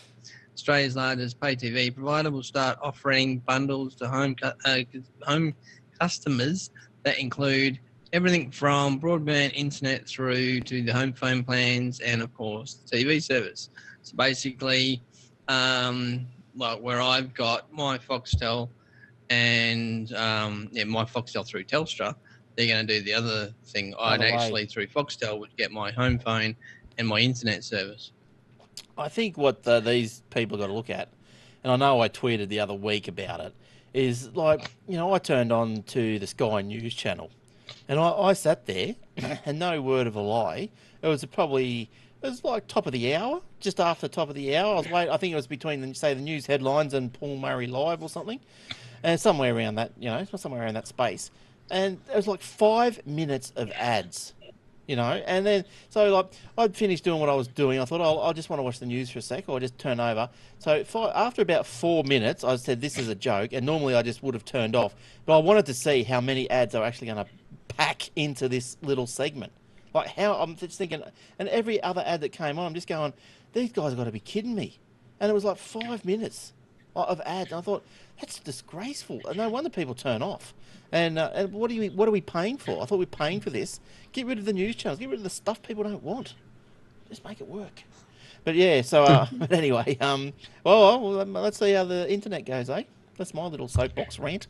Australia's largest pay TV provider will start offering bundles to home customers that include everything from broadband internet through to the home phone plans and, of course, the TV service. So basically, like where I've got my Foxtel and my Foxtel through Telstra, they're going to do the other thing. I'd actually, through Foxtel, would get my home phone and my internet service. I think what these people got to look at, and I know I tweeted the other week about it, is like, I turned on to the Sky News channel, and I sat there, and no word of a lie, it was like top of the hour, just after top of the hour. I think it was between, the news headlines and Paul Murray Live or something, and somewhere around that, somewhere around that space. And it was like 5 minutes of ads, you know. And then, so like, I'd finished doing what I was doing. I thought, I just want to watch the news for a sec, or I just turn over. So after about 4 minutes, I said, this is a joke. And normally I just would have turned off. But I wanted to see how many ads are actually going to pack into this little segment. Like how, I'm just thinking, and every other ad that came on, I'm just going, these guys have got to be kidding me. And it was like 5 minutes of ads. And I thought, that's disgraceful. No wonder people turn off. And what are we paying for? I thought we were paying for this. Get rid of the news channels. Get rid of the stuff people don't want. Just make it work. But yeah, so but anyway, well, let's see how the internet goes, eh? That's my little soapbox rant.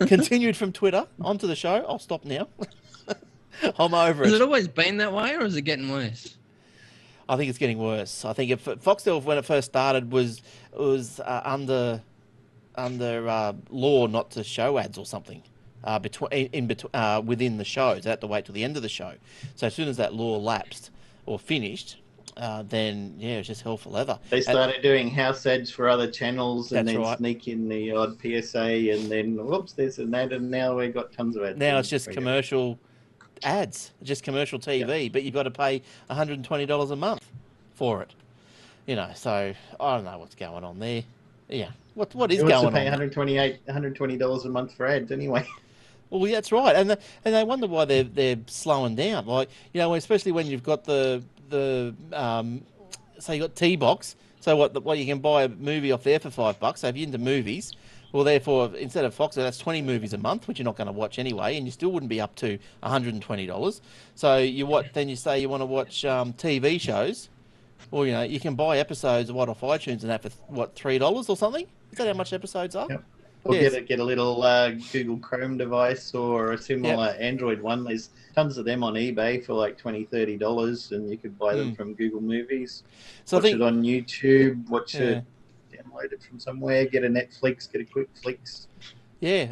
Continued from Twitter onto the show. I'll stop now. I'm over it. Has it always been that way, or is it getting worse? I think it's getting worse. I think Foxtel, when it first started, was under law not to show ads or something within the shows. They had to wait till the end of the show. So as soon as that law lapsed or finished, then yeah, it was just hell for leather. They started doing house ads for other channels and then right. sneak in the odd PSA, and then whoops, there's an ad, and now we've got tons of ads. Now it's just commercial ads, just commercial TV, yeah. But you've got to pay $120 a month for it. You know, so I don't know what's going on there. Yeah, what is going on? You have to pay $120 a month for ads anyway. Well, yeah, that's right, and they wonder why they're slowing down. Like, you know, especially when you've got the so you got T-Box. So what you can buy a movie off there for $5. So if you're into movies, well, therefore instead of Fox, that's 20 movies a month, which you're not going to watch anyway, and you still wouldn't be up to $120. So then you say you want to watch TV shows. Well, you know, you can buy episodes of off iTunes and that for $3 or something. Is that how much episodes are? Yep. Or yes. get a little Google Chrome device or a similar Android one. There's tons of them on eBay for like $20, $30, and you could buy them from Google Movies. So watch it on YouTube. Download it from somewhere. Get a Netflix. Get a Quick Flix. Yeah,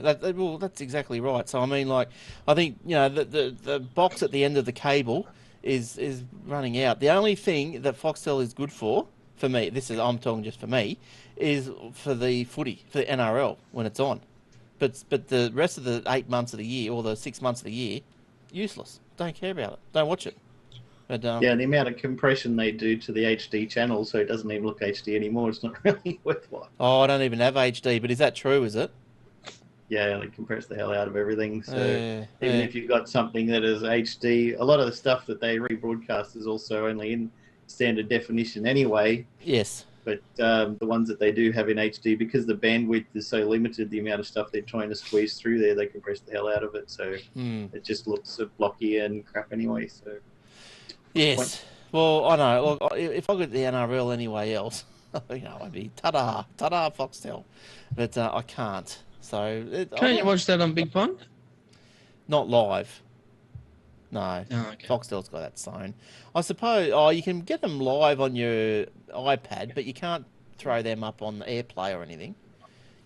that's exactly right. So I mean, like, I think, you know, the box at the end of the cable is running out. The only thing that Foxtel is good for me, I'm talking just for me, is for the footy, for the NRL when it's on. But the rest of the 8 months of the year or the 6 months of the year, useless. Don't care about it. Don't watch it. But, yeah, the amount of compression they do to the HD channel, so it doesn't even look HD anymore. It's not really worthwhile. Oh, I don't even have HD, but is that true, is it? Yeah, they compress the hell out of everything. So even if you've got something that is HD, a lot of the stuff that they rebroadcast is also only in standard definition anyway. Yes. But the ones that they do have in HD, because the bandwidth is so limited, the amount of stuff they're trying to squeeze through there, they compress the hell out of it. So it just looks blocky and crap anyway. So yes. Well, I know. Look, if I got the NRL anyway else, you know, I'd be ta-da Foxtel. But I can't. So can't you watch that on Big Pond? Not live. No. Oh, okay. Foxtel's got that zone. I suppose. You can get them live on your iPad, but you can't throw them up on AirPlay or anything.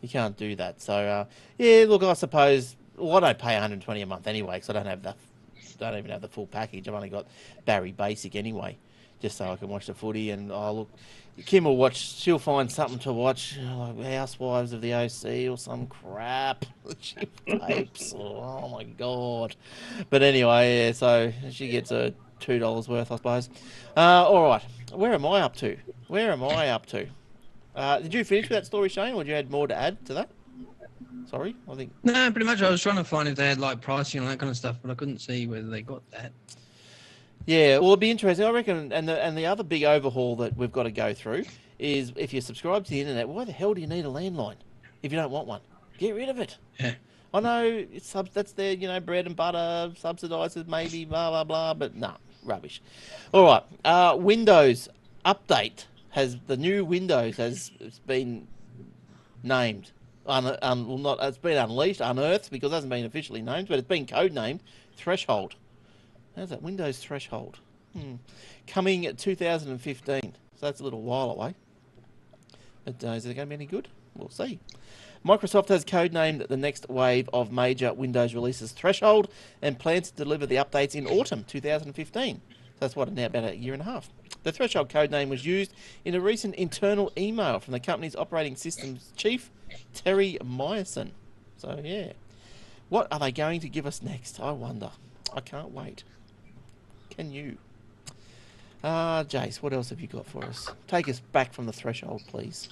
You can't do that. So yeah, look, I suppose. Well, I don't pay $120 a month anyway, because I don't even have the full package. I've only got Barry Basic anyway, just so I can watch the footy. And look, Kim will watch. She'll find something to watch, like Housewives of the OC or some crap. She tapes. Oh my god! But anyway, yeah. So she gets a $2 worth, I suppose. All right. Where am I up to? Did you finish with that story, Shane, or did you add more to add to that? Sorry, I think. No, pretty much. I was trying to find if they had like pricing and that kind of stuff, but I couldn't see whether they got that. Yeah, well, it'd be interesting. I reckon, and the other big overhaul that we've got to go through is if you subscribe to the internet, why the hell do you need a landline if you don't want one? Get rid of it. Yeah. I know that's their, you know, bread and butter, subsidises maybe, blah, blah, blah, but nah, rubbish. All right, Windows update the new Windows has been named. It's been unleashed, unearthed, because it hasn't been officially named, but it's been codenamed Threshold. How's that? Windows Threshold. Coming at 2015. So that's a little while away. But is it going to be any good? We'll see. Microsoft has codenamed the next wave of major Windows releases Threshold and plans to deliver the updates in autumn 2015. That's now about a year and a half. The Threshold codename was used in a recent internal email from the company's operating systems chief, Terry Myerson. So, yeah. What are they going to give us next? I wonder. I can't wait. Can you? Jace, what else have you got for us? Take us back from the threshold, please.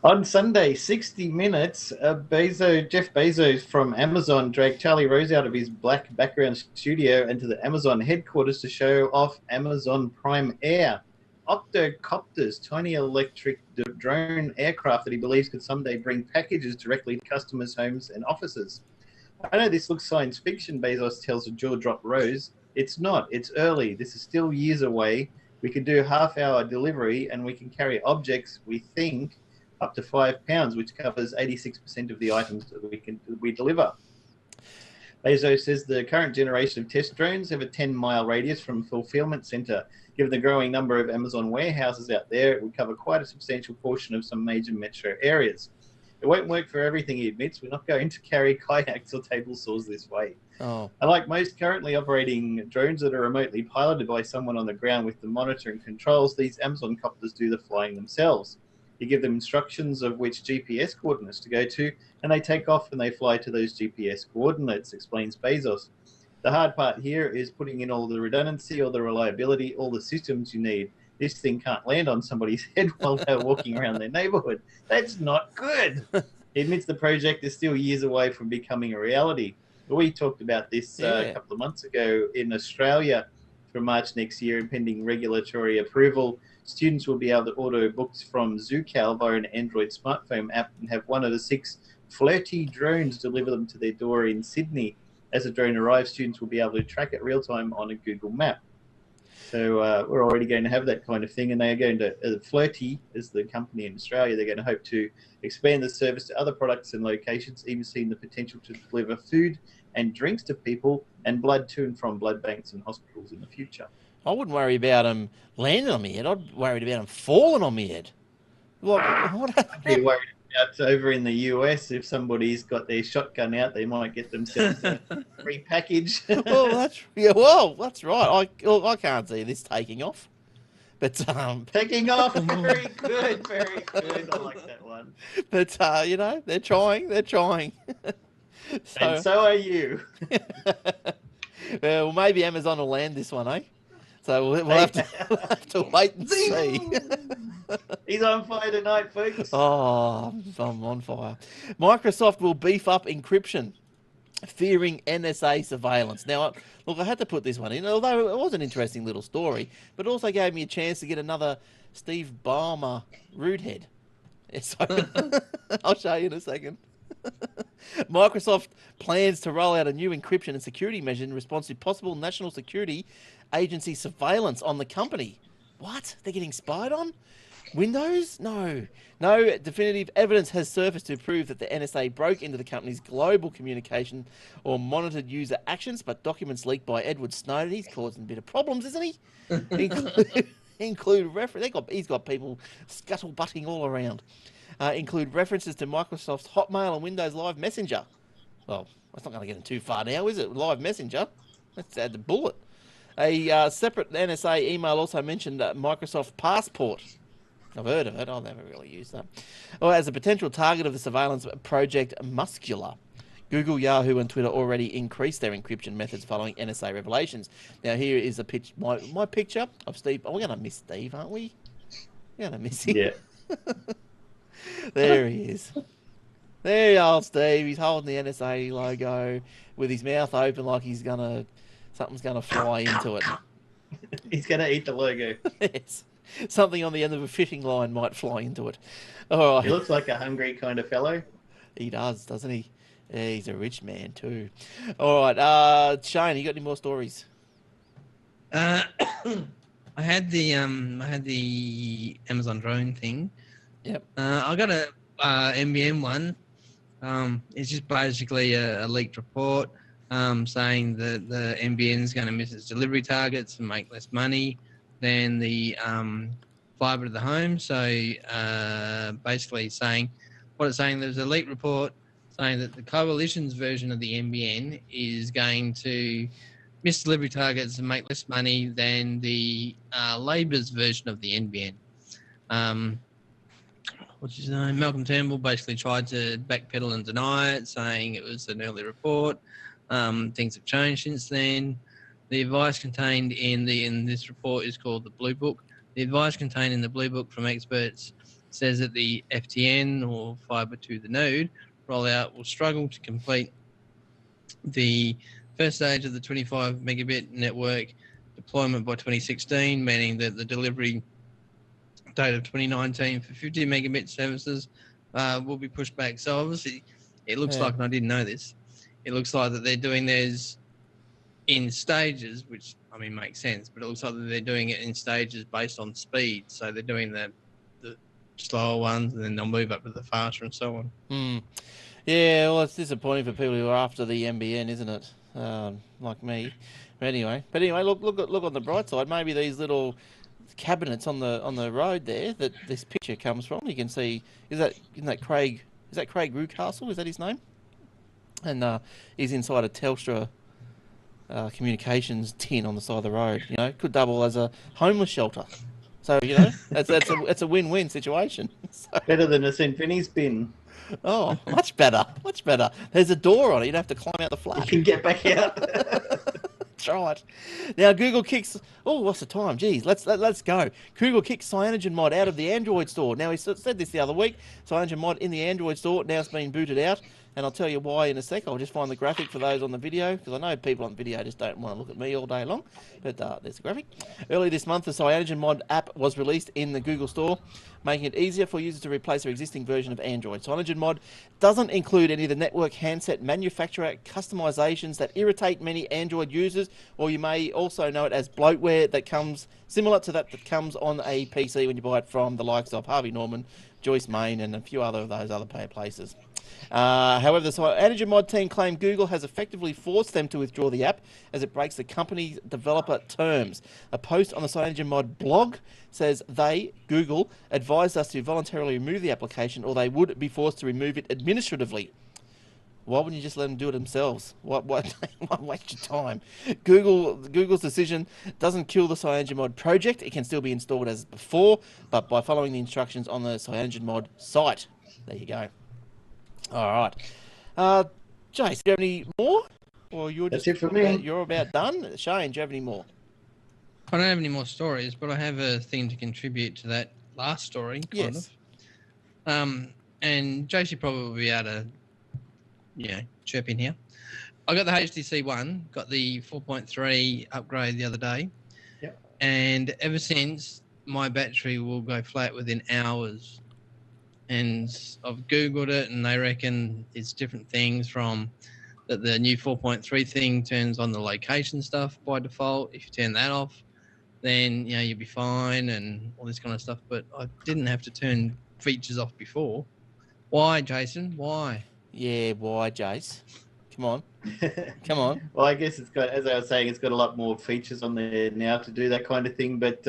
On Sunday, 60 Minutes, Jeff Bezos from Amazon dragged Charlie Rose out of his black background studio into the Amazon headquarters to show off Amazon Prime Air. Octocopters, tiny electric drone aircraft that he believes could someday bring packages directly to customers' homes and offices. I know this looks science fiction, Bezos tells a jaw-drop Rose. It's not. It's early. This is still years away. We can do half-hour delivery, and we can carry objects, we think, up to 5 pounds, which covers 86% of the items that we deliver. Bezos says the current generation of test drones have a 10-mile radius from fulfillment center. Given the growing number of Amazon warehouses out there, it would cover quite a substantial portion of some major metro areas. It won't work for everything, he admits. We're not going to carry kayaks or table saws this way. Oh. Unlike most currently operating drones that are remotely piloted by someone on the ground with the monitoring controls, these Amazon copters do the flying themselves. You give them instructions of which GPS coordinates to go to, and they take off and they fly to those GPS coordinates, explains Bezos. The hard part here is putting in all the redundancy, all the reliability, all the systems you need. This thing can't land on somebody's head while they're walking around their neighborhood. That's not good. He admits the project is still years away from becoming a reality. We talked about this a couple of months ago in Australia. For March next year, pending regulatory approval, students will be able to order books from Zoocal via an Android smartphone app and have one of the 6 flirty drones deliver them to their door in Sydney. As the drone arrives, students will be able to track it real time on a Google map. So we're already going to have that kind of thing, and they are going to, Flirty is the company in Australia, they're going to hope to expand the service to other products and locations, even seeing the potential to deliver food and drinks to people and blood to and from blood banks and hospitals in the future. I wouldn't worry about them landing on my head. I'd worry about them falling on my head. What I'd be worried about over in the US, if somebody's got their shotgun out, they might get themselves a free package. Well, that's right. I can't see this taking off. But taking off, very good, very good. I like that one. But they're trying. And so are you. Well, maybe Amazon will land this one, eh? So we'll have to wait and see. He's on fire tonight, folks. Oh, I'm on fire. Microsoft will beef up encryption, fearing NSA surveillance. Now, look, I had to put this one in, although it was an interesting little story, but it also gave me a chance to get another Steve Ballmer rude head. So I'll show you in a second. Microsoft plans to roll out a new encryption and security measure in response to possible national security agency surveillance on the company. What? They're getting spied on? Windows? No definitive evidence has surfaced to prove that the NSA broke into the company's global communication or monitored user actions, but documents leaked by Edward Snowden, he's causing a bit of problems, isn't he? Include reference. He's got people scuttlebutting all around. Include references to Microsoft's Hotmail and Windows Live Messenger. Well, that's not going to get them too far now, is it? Live Messenger. Let's add the bullet. A separate NSA email also mentioned Microsoft Passport. I've heard of it. I've never really used that. Or as a potential target of the surveillance project Muscular. Google, Yahoo, and Twitter already increased their encryption methods following NSA revelations. Now, here is a pitch, my picture of Steve. Oh, we're going to miss Steve, aren't we? We're going to miss him. Yeah. There he is. There you are, Steve. He's holding the NSA logo with his mouth open like something's gonna fly into it. He's gonna eat the logo. Yes. Something on the end of a fishing line might fly into it. All right. He looks like a hungry kind of fellow. He does, doesn't he? Yeah, he's a rich man too. All right, Shane, you got any more stories? I had the Amazon drone thing. Yep. I got a NBN one. It's just basically a leaked report saying that the NBN is going to miss its delivery targets and make less money than the fibre to the home. So basically there's a leaked report saying that the coalition's version of the NBN is going to miss delivery targets and make less money than the Labor's version of the NBN. What's his name? Malcolm Turnbull basically tried to backpedal and deny it, saying it was an early report. Things have changed since then. The advice contained in this report is called the Blue Book. The advice contained in the Blue Book from experts says that the FTN, or fibre to the node, rollout will struggle to complete the first stage of the 25 megabit network deployment by 2016, meaning that the delivery date of 2019 for 50 megabit services will be pushed back. So obviously, it looks like, and I didn't know this, it looks like that they're doing theirs in stages, which I mean makes sense, but it looks like that they're doing it in stages based on speed. So they're doing the slower ones, and then they'll move up to the faster and so on. Yeah, well, it's disappointing for people who are after the NBN, isn't it? Like me. But anyway, look on the bright side. Maybe these little cabinets on the road there that this picture comes from, you can see, isn't that Craig Rucastle? Is that his name? And he's inside a Telstra communications tin on the side of the road. You know, could double as a homeless shelter. So you know, that's a win-win situation. So, Better than a St. Penny's bin. oh, much better. There's a door on it. You'd have to climb out the You flat. can get back out. That's right. Now Google kicks. Oh, what's the time? Geez, let's go. Google kicks CyanogenMod out of the Android store. Now he said this the other week. CyanogenMod in the Android store. Now it's been booted out, and I'll tell you why in a sec. I'll just find the graphic for those on the video, because I know people on the video just don't want to look at me all day long. But there's the graphic. Early this month, the CyanogenMod app was released in the Google store, making it easier for users to replace their existing version of Android. CyanogenMod doesn't include any of the network handset manufacturer customizations that irritate many Android users, or you may also know it as bloatware that comes similar to that comes on a PC when you buy it from the likes of Harvey Norman, Joyce Main, and a few other of those other places. However, the CyanogenMod team claim Google has effectively forced them to withdraw the app as it breaks the company's developer terms. A post on the CyanogenMod blog says Google, advised us to voluntarily remove the application, or they would be forced to remove it administratively. Why wouldn't you just let them do it themselves? Why waste your time? Google's decision doesn't kill the CyanogenMod project. It can still be installed as before, but by following the instructions on the CyanogenMod site. There you go. All right. Jace, do you have any more? Or you're That's just it for me. You're about done? Shane, do you have any more? I don't have any more stories, but I have a thing to contribute to that last story, kind Yes. of. And Josie probably will be able to, chirp in here. I got the HTC One, got the 4.3 upgrade the other day. Yep. And ever since, my battery will go flat within hours. And I've Googled it, and they reckon it's different things from that the new 4.3 thing turns on the location stuff by default. If you turn that off, then you'll be fine and all this kind of stuff. But I didn't have to turn features off before. Why, Jason? Why? Yeah, why, Jace? Come on. Come on. Well, I guess it's got, as I was saying, it's got a lot more features on there now to do that kind of thing. But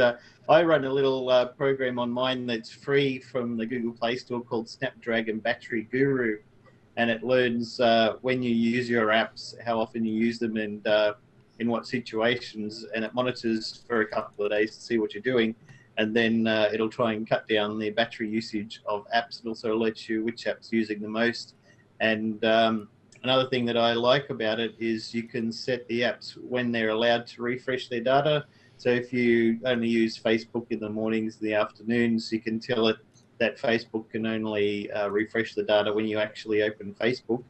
I run a little program on mine that's free from the Google Play Store called Snapdragon Battery Guru. And it learns when you use your apps, how often you use them, and in what situations. And it monitors for a couple of days to see what you're doing. And then it'll try and cut down the battery usage of apps. It also alerts you which app's using the most. And another thing that I like about it is you can set the apps when they're allowed to refresh their data. So if you only use Facebook in the mornings, the afternoons, you can tell it that Facebook can only refresh the data when you actually open Facebook.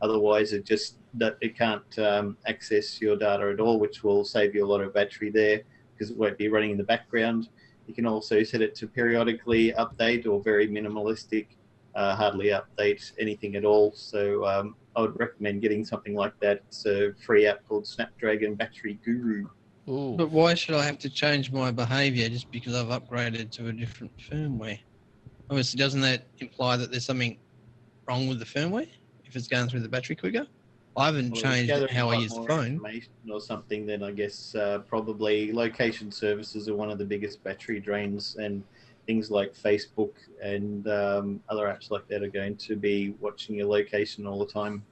Otherwise, it can't access your data at all, which will save you a lot of battery there because it won't be running in the background. You can also set it to periodically update or very minimalistic, hardly update anything at all. So I would recommend getting something like that. It's a free app called Snapdragon Battery Guru. Ooh. But why should I have to change my behaviour just because I've upgraded to a different firmware? Obviously, doesn't that imply that there's something wrong with the firmware if it's going through the battery quicker? I haven't changed how I use the phone. Or something, then I guess probably location services are one of the biggest battery drains, and things like Facebook and other apps like that are going to be watching your location all the time.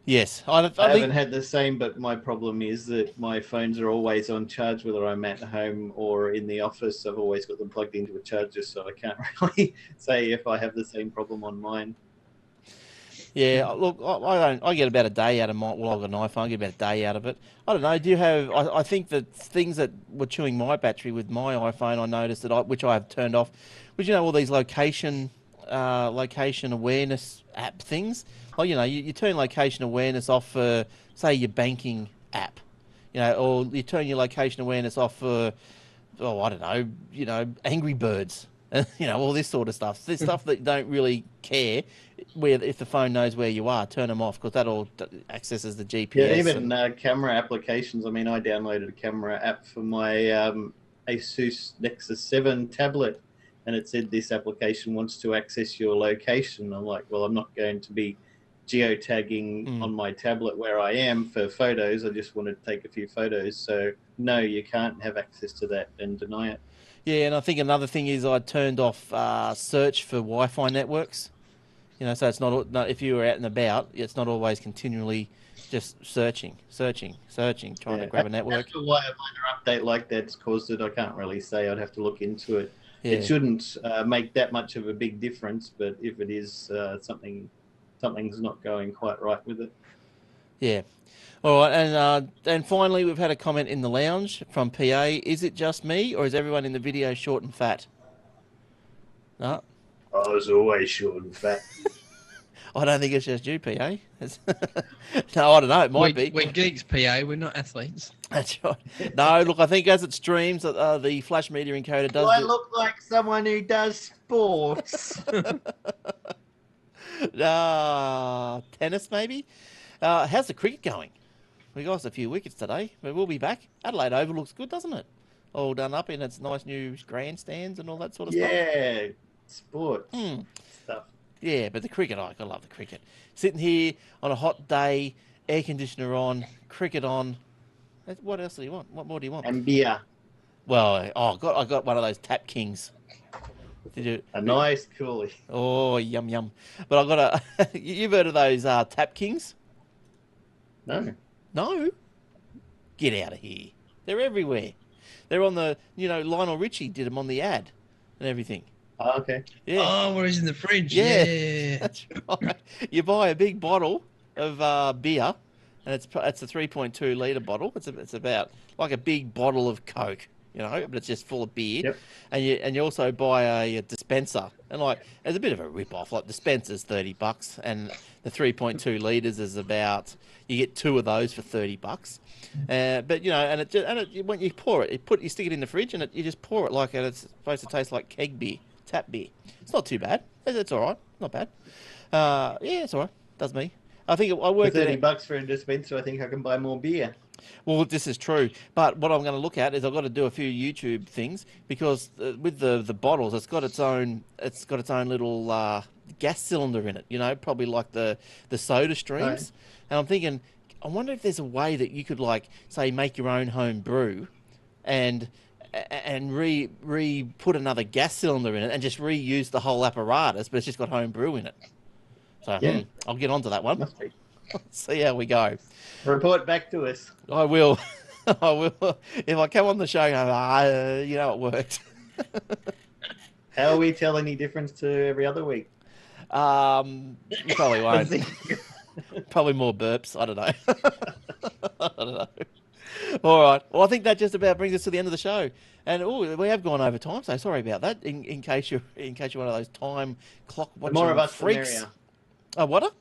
Yes. I haven't had the same, but my problem is that my phones are always on charge, whether I'm at home or in the office. I've always got them plugged into a charger, so I can't really say if I have the same problem on mine. Yeah, look, I don't. I get about a day out of my. Well, I've got an iPhone. I get about a day out of it. I don't know. Do you have? I think that things that were chewing my battery with my iPhone, I noticed that which I have turned off. Was all these location awareness app things. Well, you turn location awareness off for, say, your banking app. Or you turn your location awareness off for, oh, I don't know, Angry Birds. All this sort of stuff. This stuff that you don't really care where if the phone knows where you are, turn them off because that all accesses the GPS. Yeah, even camera applications. I mean, I downloaded a camera app for my Asus Nexus 7 tablet, and it said this application wants to access your location. I'm like, well, I'm not going to be geotagging on my tablet where I am for photos. I just want to take a few photos. So, no, you can't have access to that and deny it. Yeah, and I think another thing is I turned off search for Wi-Fi networks. So it's not if you were out and about, it's not always continually just searching, trying to grab a network. After why a minor update like that's caused it, I can't really say. I'd have to look into it. Yeah. It shouldn't make that much of a big difference, but if it is something's not going quite right with it. Yeah. All right, and finally, we've had a comment in the lounge from PA. Is it just me, or is everyone in the video short and fat? No. I was always short and fat. I don't think it's just you, PA. No, I don't know. It might be. We're geeks, PA. We're not athletes. That's right. No, look, I think as it streams, the Flash Media Encoder does. Do I look like someone who does sports? Tennis, maybe. How's the cricket going? We got us a few wickets today, but we'll be back. Adelaide Oval looks good, doesn't it? All done up in its nice new grandstands and all that sort of stuff. Yeah, sports stuff. Yeah, but the cricket, I love the cricket. Sitting here on a hot day, air conditioner on, cricket on. What else do you want? What more do you want? And beer. Well, I got one of those Tap Kings. Did you? A nice coolie. Oh, yum yum. But I got a. You've heard of those Tap Kings? No. No? Get out of here. They're everywhere. They're on the, Lionel Richie did them on the ad and everything. Oh, okay. Yeah. Oh, where he's in the fridge. Yeah. Yeah. That's right. You buy a big bottle of beer, and it's a 3.2 litre bottle. It's about like a big bottle of Coke, but it's just full of beer. Yep. And you also buy a dispenser, and it's a bit of a rip off. Like dispenser's $30, and the 3.2 litres is about. You get two of those for $30. But when you pour it, you stick it in the fridge, and you just pour it and it's supposed to taste like keg beer, tap beer. It's not too bad. It's all right. Not bad. Yeah, it's all right. Does me. I think I worked for $30 for a dispenser. I think I can buy more beer. Well, this is true, but what I'm going to look at is I've got to do a few YouTube things because with the bottles, it's got its own little gas cylinder in it. Probably like the soda streams. Right. And I'm thinking, I wonder if there's a way that you could say make your own home brew, and put another gas cylinder in it and just reuse the whole apparatus, but it's just got home brew in it. So yeah. I'll get onto that one. See how we go. Report back to us. I will. I will. If I come on the show, it worked. How are we tell any difference to every other week? You probably won't. Probably more burps. I don't know. I don't know. All right. Well, I think that just about brings us to the end of the show. And we have gone over time, so sorry about that. In case you're one of those time clock watching freaks. The more of us, the merrier. Oh, what?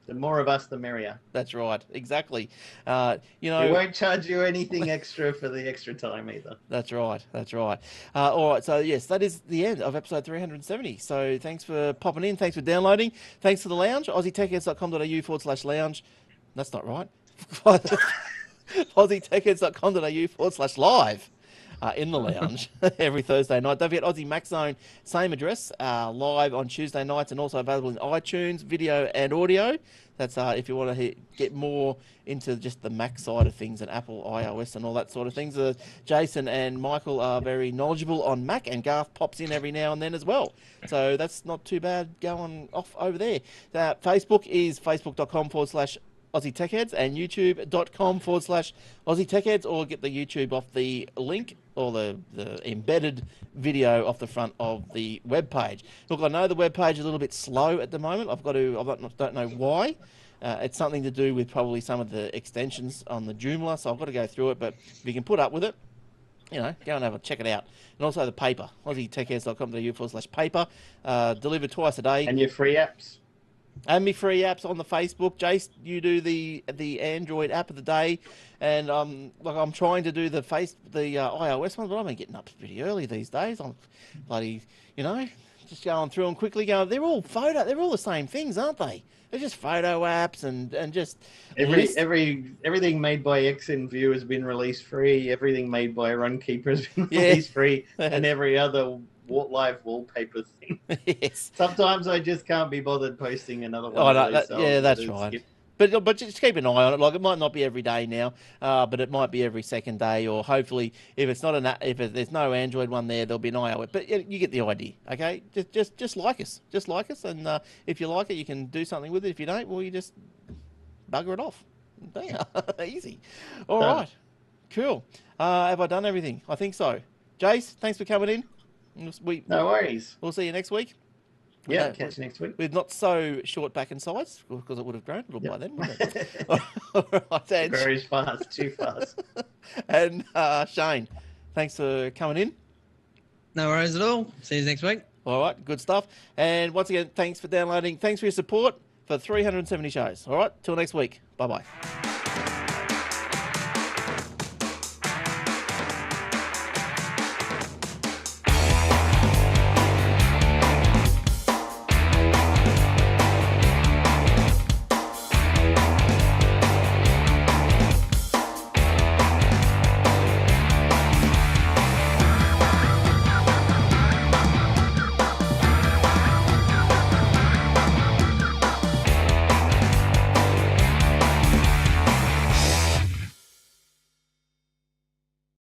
The more of us, the merrier. That's right. Exactly. We won't charge you anything extra for the extra time either. That's right. That's right. All right. So, yes, that is the end of episode 370. So, thanks for popping in. Thanks for downloading. Thanks to the lounge, aussietechheads.com.au/lounge. That's not right. aussietechheads.com.au/live. In the lounge every Thursday night. Don't forget Aussie Mac Zone, same address, live on Tuesday nights and also available in iTunes, video and audio. That's if you want to get more into just the Mac side of things and Apple, iOS and all that sort of things. Jason and Michael are very knowledgeable on Mac, and Garth pops in every now and then as well. So that's not too bad going off over there. Facebook is facebook.com/ Aussie Tech Heads and youtube.com/Aussie Tech Heads, or get the YouTube off the link or the embedded video off the front of the web page. Look, I know the web page is a little bit slow at the moment. I don't know why. It's something to do with probably some of the extensions on the Joomla, so I've got to go through it. But if you can put up with it, you know, go and check it out. And also the paper, aussietechheads.com.au/paper, delivered twice a day. And your free apps. And me free apps on the Facebook. Jace, you do the Android app of the day, and I'm trying to do the iOS one, but I've been getting up pretty early these days. I'm bloody, just going through them quickly. They're all the same things, aren't they? They're just photo apps and just everything made by XNView has been released free. Everything made by Runkeeper has been released free, and every other live wallpaper thing. Yes. Sometimes I just can't be bothered posting another one. Oh, no, that's right. But just keep an eye on it. Like, it might not be every day now, but it might be every second day, or hopefully, if it's not if there's no Android one there, there'll be an iOS. But you get the idea, okay? Just like us, and if you like it, you can do something with it. If you don't, well, you just bugger it off. Easy. All right, cool. Have I done everything? I think so. Jace, thanks for coming in. No worries. We'll see you next week. Yeah, catch you next week. With not so short back in size, because it would have grown a little by then, wouldn't it? All right, and, very fast, too fast. And Shane, thanks for coming in. No worries at all. See you next week. All right, good stuff. And once again, thanks for downloading. Thanks for your support for 370 shows. All right, till next week. Bye-bye.